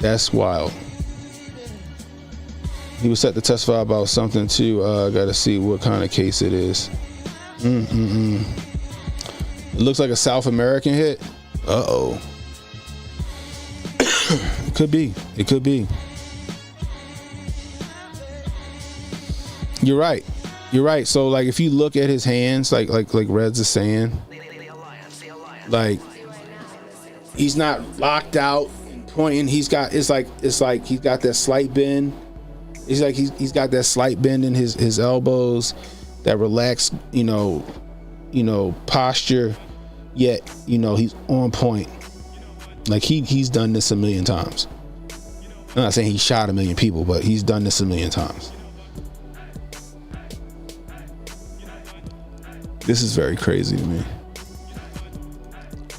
That's wild. He was set to testify about something too. Gotta see what kind of case it is. It looks like a South American hit. Uh-oh. It could be. You're right. So like if you look at his hands, like Reds is saying, like he's not locked out and pointing. It's like he's got that slight bend. It's like he's got that slight bend in his elbows, that relaxed, posture, yet, he's on point. Like he's done this a million times. I'm not saying he shot a million people, but he's done this a million times. This is very crazy to me.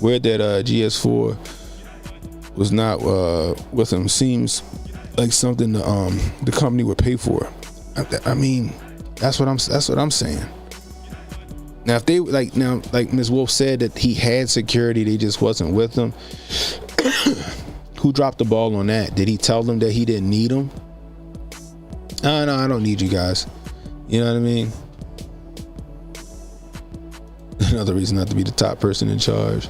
Where that GS4 was not with him seems like something the company would pay for. I mean, that's what I'm saying. Now, if they like Ms. Wolf said that he had security, they just wasn't with him. Who dropped the ball on that? Did he tell them that he didn't need them? No, I don't need you guys. You know what I mean? Another reason not to be the top person in charge.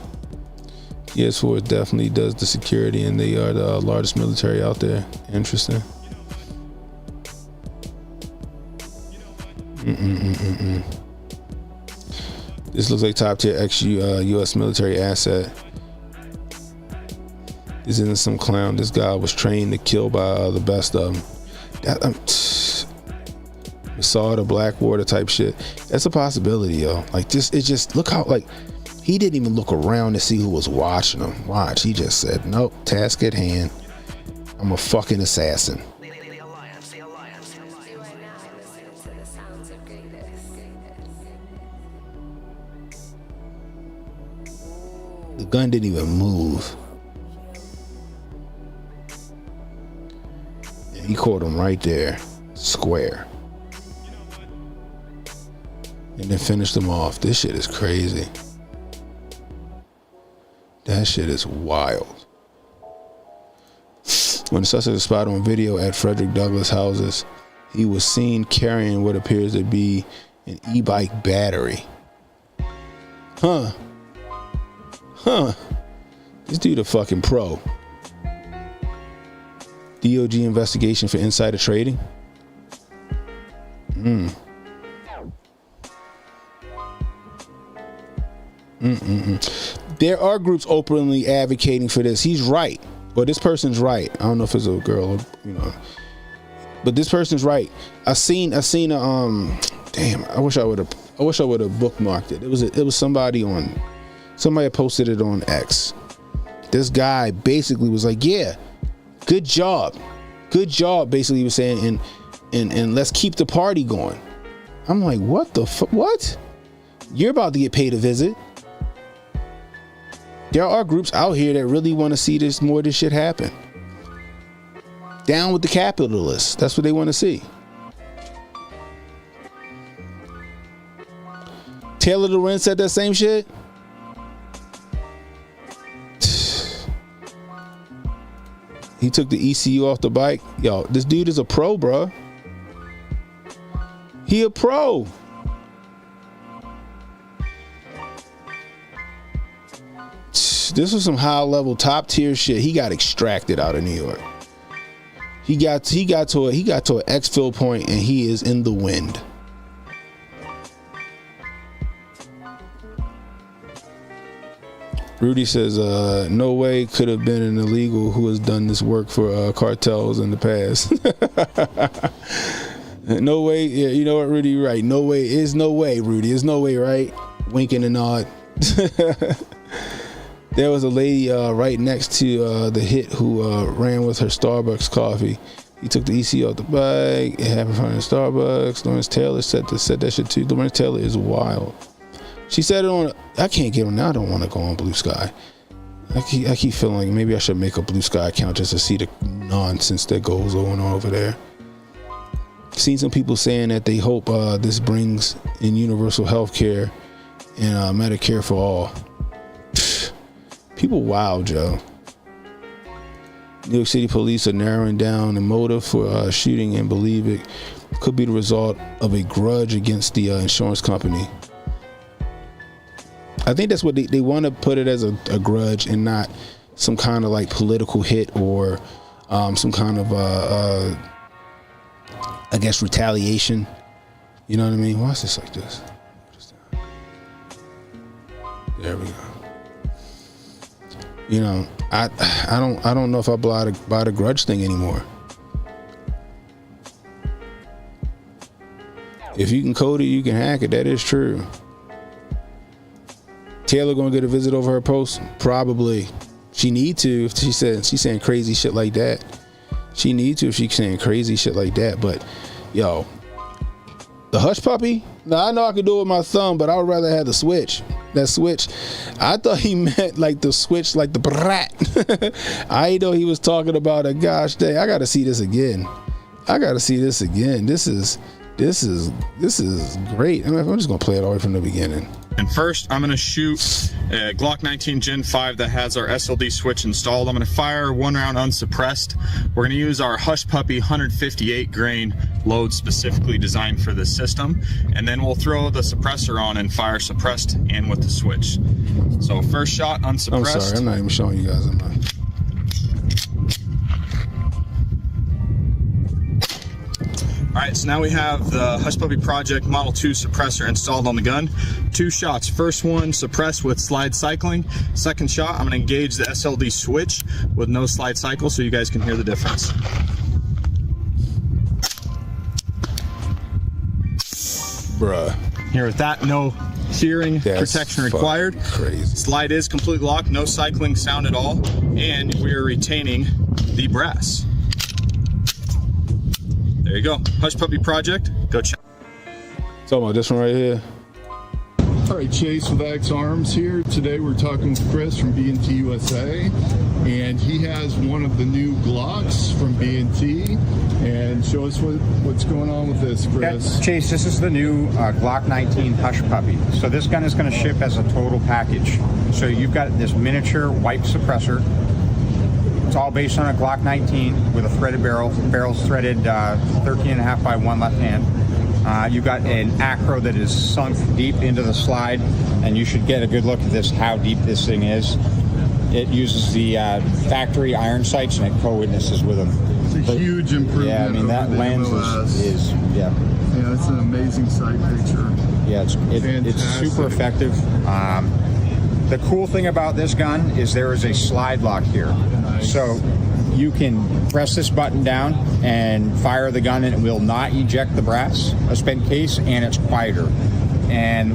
GS4 definitely does the security, and they are the largest military out there. Interesting. This looks like top tier U.S. military asset. This isn't some clown. This guy was trained to kill by the best of them. Saw the Blackwater type shit. That's a possibility, yo. Like just look how, like, he didn't even look around to see who was watching him. Watch, he just said, nope, task at hand. I'm a fucking assassin. The gun didn't even move. And he caught him right there, square. And then finished him off. This shit is crazy. That shit is wild. When the suspect was spotted on video at Frederick Douglass houses, he was seen carrying what appears to be an e-bike battery. Huh. This dude a fucking pro. DOJ investigation for insider trading. There are groups openly advocating for this. He's right. Well, this person's right. I don't know if it's a girl or, you know, but this person's right. I seen a damn, I wish I would have bookmarked it. It was somebody had posted it on X. This guy basically was like, yeah, good job, basically he was saying, and let's keep the party going. I'm like, what the fuck? What? You're about to get paid a visit. There are groups out here that really want to see more of this shit happen. Down with the capitalists. That's what they want to see. Taylor Lorenz said that same shit. He took the ECU off the bike. Yo, this dude is a pro, bro. He a pro. This was some high level, top tier shit. He got extracted out of New York. He got to an exfil point, and he is in the wind. Rudy says, no way could have been an illegal who has done this work for cartels in the past. No way. Yeah, you know what, Rudy? You're right. No way is no way, Rudy. There's no way, right? Winking and nod. There was a lady right next to the hit who ran with her Starbucks coffee. He took the EC off the bike. It happened in front of Starbucks. Lawrence Taylor said that shit too. Lawrence Taylor is wild. She said it on. I can't get on now. I don't want to go on Blue Sky. I keep feeling like maybe I should make a Blue Sky account just to see the nonsense that goes on over there. Seen some people saying that they hope this brings in universal health care and Medicare for all. People wild, Joe. New York City police are narrowing down the motive for shooting and believe it could be the result of a grudge against the insurance company. I think that's what they want to put it as, a grudge, and not some kind of like political hit or some kind of I guess retaliation. You know what I mean? Why is this like this? There we go. You know, I don't know if I buy the grudge thing anymore. If you can code it, you can hack it. That is true. Taylor gonna get a visit over her post? Probably. She need to if she's saying crazy shit like that. She need to if she's saying crazy shit like that. But yo, the hush puppy? Now I know I could do it with my thumb, but I would rather have the switch. That switch, I thought he meant like the switch, like the brat. I didn't know he was talking about a gosh dang. I gotta see this again. This is great. I'm just gonna play it all the way from the beginning. And first, I'm going to shoot a Glock 19 Gen 5 that has our SLD switch installed. I'm going to fire one round unsuppressed. We're going to use our Hush Puppy 158 grain load specifically designed for this system. And then we'll throw the suppressor on and fire suppressed and with the switch. So first shot unsuppressed. I'm sorry, I'm not even showing you guys. All right, so now we have the Hush Puppy Project Model 2 suppressor installed on the gun. 2 shots. First one, suppress with slide cycling. Second shot, I'm gonna engage the SLD switch with no slide cycle so you guys can hear the difference. Bruh. Here with that, no hearing protection required. Crazy. Slide is completely locked, no cycling sound at all, and we are retaining the brass. There you go. Hush Puppy Project. Go check. Talking about this one right here. All right, Chase with X Arms here. Today we're talking with Chris from B&T USA, and he has one of the new Glocks from B&T. And show us what's going on with this, Chris. Yeah, Chase, this is the new Glock 19 Hush Puppy. So this gun is going to ship as a total package. So you've got this miniature white suppressor. It's all based on a Glock 19 with a threaded barrel. Barrel's threaded 13.5 by 1 left hand. You've got an acro that is sunk deep into the slide, and you should get a good look at this, how deep this thing is. It uses the factory iron sights, and it co-witnesses with them. It's a huge improvement. Yeah, I mean, that lens is yeah, it's an amazing sight picture. Yeah, it's super effective. The cool thing about this gun is there is a slide lock here. Nice. So you can press this button down and fire the gun, and it will not eject the brass, a spent case, and it's quieter. And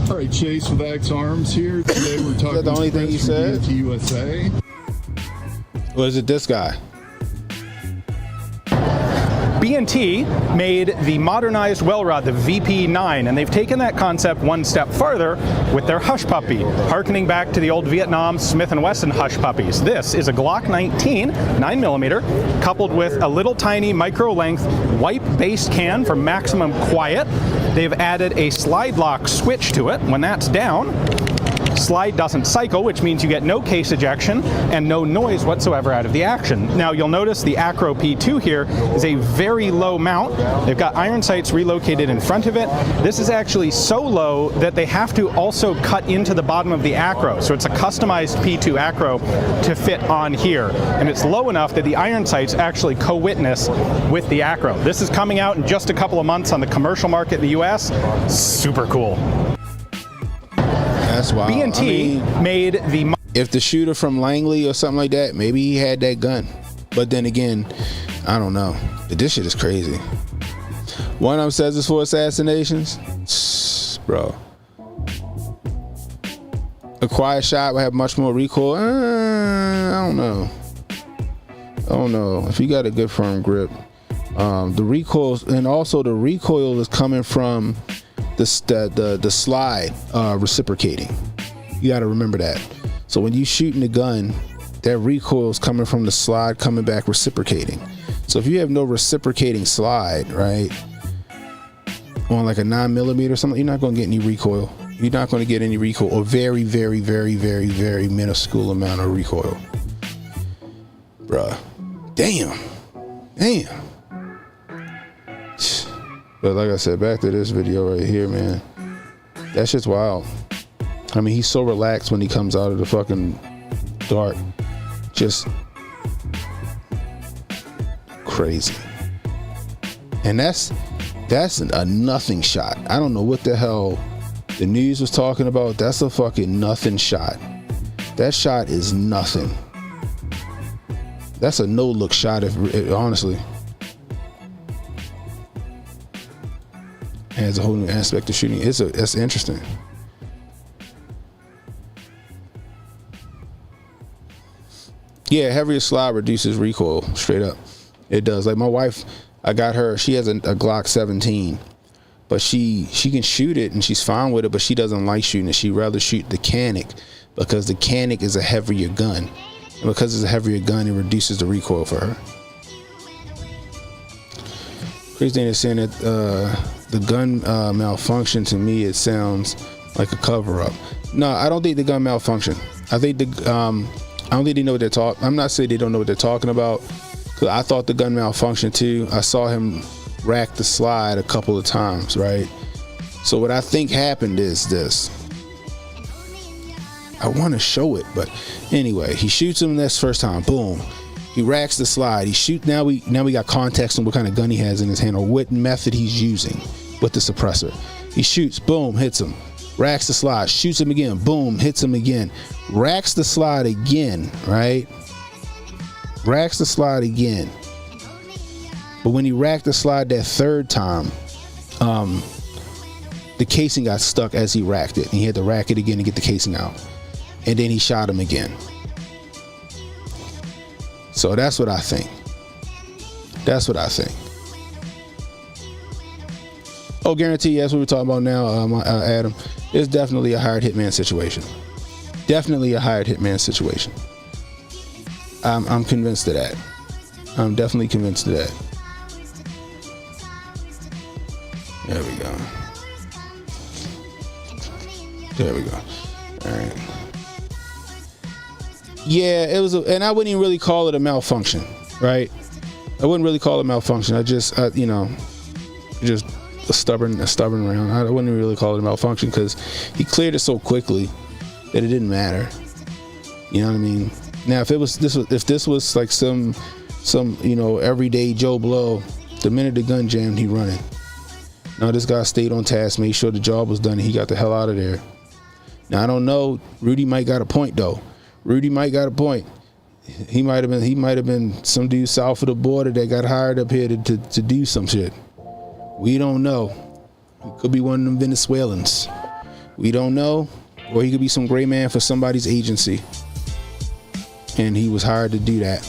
all right, Chase with X Arms here. Today we're talking. Is that the only thing you said? To USA. Or is it this guy? B&T made the modernized well rod, the VP9, and they've taken that concept one step further with their Hush Puppy, harkening back to the old Vietnam Smith & Wesson Hush Puppies. This is a Glock 19 9mm, coupled with a little tiny micro-length wipe-based can for maximum quiet. They've added a slide lock switch to it. When that's down, slide doesn't cycle, which means you get no case ejection and no noise whatsoever out of the action. Now you'll notice the Acro P2 here is a very low mount. They've got iron sights relocated in front of it. This is actually so low that they have to also cut into the bottom of the Acro. So it's a customized P2 Acro to fit on here. And it's low enough that the iron sights actually co-witness with the Acro. This is coming out in just a couple of months on the commercial market in the US. Super cool. That's wild. B&T made the... If the shooter from Langley or something like that, maybe he had that gun. But then again, I don't know. But this shit is crazy. One of them says it's for assassinations. Bro. A quiet shot will have much more recoil. I don't know. I don't know. If you got a good firm grip. The recoil, and also the recoil is coming from the slide reciprocating. You got to remember that. So when you shooting the gun, that recoil is coming from the slide coming back reciprocating. So if you have no reciprocating slide, right, on like a 9mm or something, you're not going to get any recoil. You're not going to get any recoil, or very, very, very, very, very minuscule amount of recoil. Bruh. Damn. But like I said, back to this video right here, man. That shit's wild. I mean, he's so relaxed when he comes out of the fucking dart. Just crazy. And that's a nothing shot. I don't know what the hell the news was talking about. That's a fucking nothing shot. That shot is nothing. That's a no-look shot, if honestly. Has a whole new aspect of shooting. That's interesting. Yeah, heavier slide reduces recoil, straight up. It does. Like my wife, I got her, she has a Glock 17, but she can shoot it and she's fine with it, but she doesn't like shooting it. She'd rather shoot the Canic because the Canic is a heavier gun. And because it's a heavier gun, it reduces the recoil for her. Crazy thing is saying that the gun malfunction, to me, it sounds like a cover-up. No, I don't think the gun malfunction. I think I don't think they know what they're talking. I'm not saying they don't know what they're talking about, because I thought the gun malfunctioned too. I saw him rack the slide a couple of times, right? So what I think happened is this. I want to show it, but anyway, he shoots him this first time, boom. He racks the slide. He shoots. Now we got context on what kind of gun he has in his hand or what method he's using with the suppressor. He shoots. Boom, hits him. Racks the slide. Shoots him again. Boom, hits him again. Racks the slide again. Right. Racks the slide again. But when he racked the slide that third time, the casing got stuck as he racked it. And he had to rack it again to get the casing out. And then he shot him again. So that's what I think. That's what I think. Oh, guarantee, that's what we're talking about now, Adam. It's definitely a hired hitman situation. Definitely a hired hitman situation. I'm convinced of that. I'm definitely convinced of that. There we go. There we go. All right. Yeah, it was, and I wouldn't even really call it a malfunction, right? I wouldn't really call it malfunction. I just, just a stubborn round. I wouldn't really call it a malfunction because he cleared it so quickly that it didn't matter. You know what I mean? Now, if this was like some everyday Joe Blow, the minute the gun jammed, he running. No, this guy stayed on task, made sure the job was done, and he got the hell out of there. Now, I don't know. Rudy might got a point though. Rudy might got a point. He might have been some dude south of the border that got hired up here to do some shit. We don't know. He could be one of them Venezuelans. We don't know. Or he could be some gray man for somebody's agency. And he was hired to do that.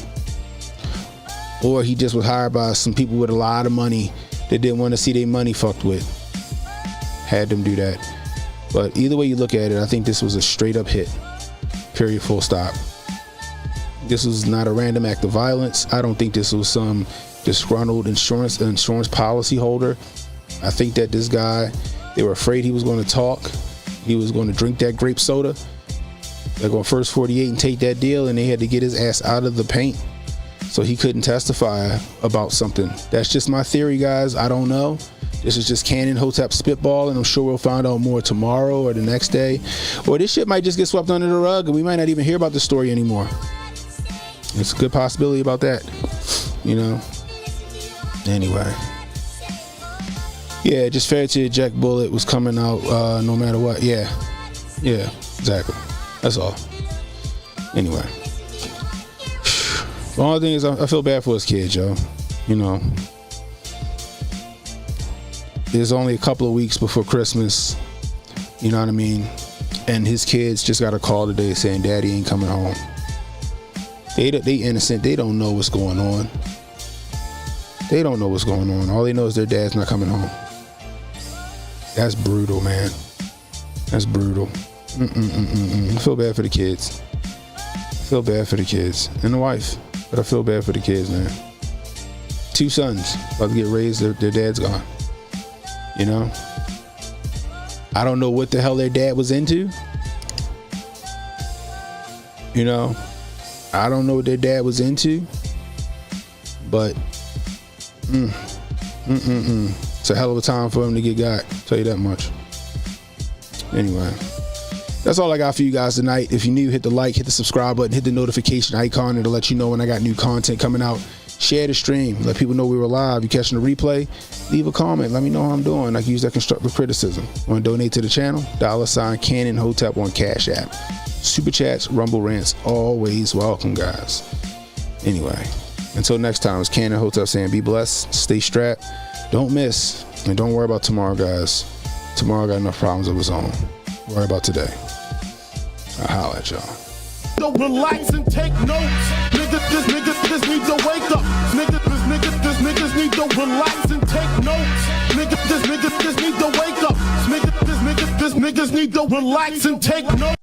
Or he just was hired by some people with a lot of money that didn't want to see their money fucked with. Had them do that. But either way you look at it, I think this was a straight up hit. Period, full stop. This was not a random act of violence. I don't think this was some disgruntled insurance policy holder. I think that this guy, they were afraid he was going to talk. He was going to drink that grape soda. They're going first 48 and take that deal, and they had to get his ass out of the paint so he couldn't testify about something. That's just my theory, guys. I don't know. This is just Canon Hotep spitball, and I'm sure we'll find out more tomorrow or the next day. Or this shit might just get swept under the rug, and we might not even hear about the story anymore. It's a good possibility about that, Anyway. Yeah, just fair to eject bullet was coming out no matter what. Yeah, exactly. That's all. Anyway. The only thing is I feel bad for his kids, yo. There's only a couple of weeks before Christmas, you know what I mean? And his kids just got a call today saying daddy ain't coming home. They innocent. They don't know what's going on. They don't know what's going on. All they know is their dad's not coming home. That's brutal, man. That's brutal. I feel bad for the kids. I feel bad for the kids and the wife, but I feel bad for the kids, man. 2 sons about to get raised. Their dad's gone. I don't know what the hell their dad was into. I don't know what their dad was into, but it's a hell of a time for him to get got. Tell you that much. Anyway, that's all I got for you guys tonight. If you're new, hit the like, hit the subscribe button, hit the notification icon. It'll let you know when I got new content coming out. Share the stream. Let people know we were live. You catching the replay? Leave a comment. Let me know how I'm doing. I can use that constructive criticism. Want to donate to the channel? $ Canon Hotep on Cash App. Super chats, rumble rants, always welcome, guys. Anyway, until next time, it's Canon Hotep saying be blessed, stay strapped, don't miss, and don't worry about tomorrow, guys. Tomorrow got enough problems of its own. Worry about today. I'll holler at y'all. Don't relax and take notes. Niggas need to wake up. Niggas need to relax and take notes. Niggas need to wake up. Niggas need to relax and take notes.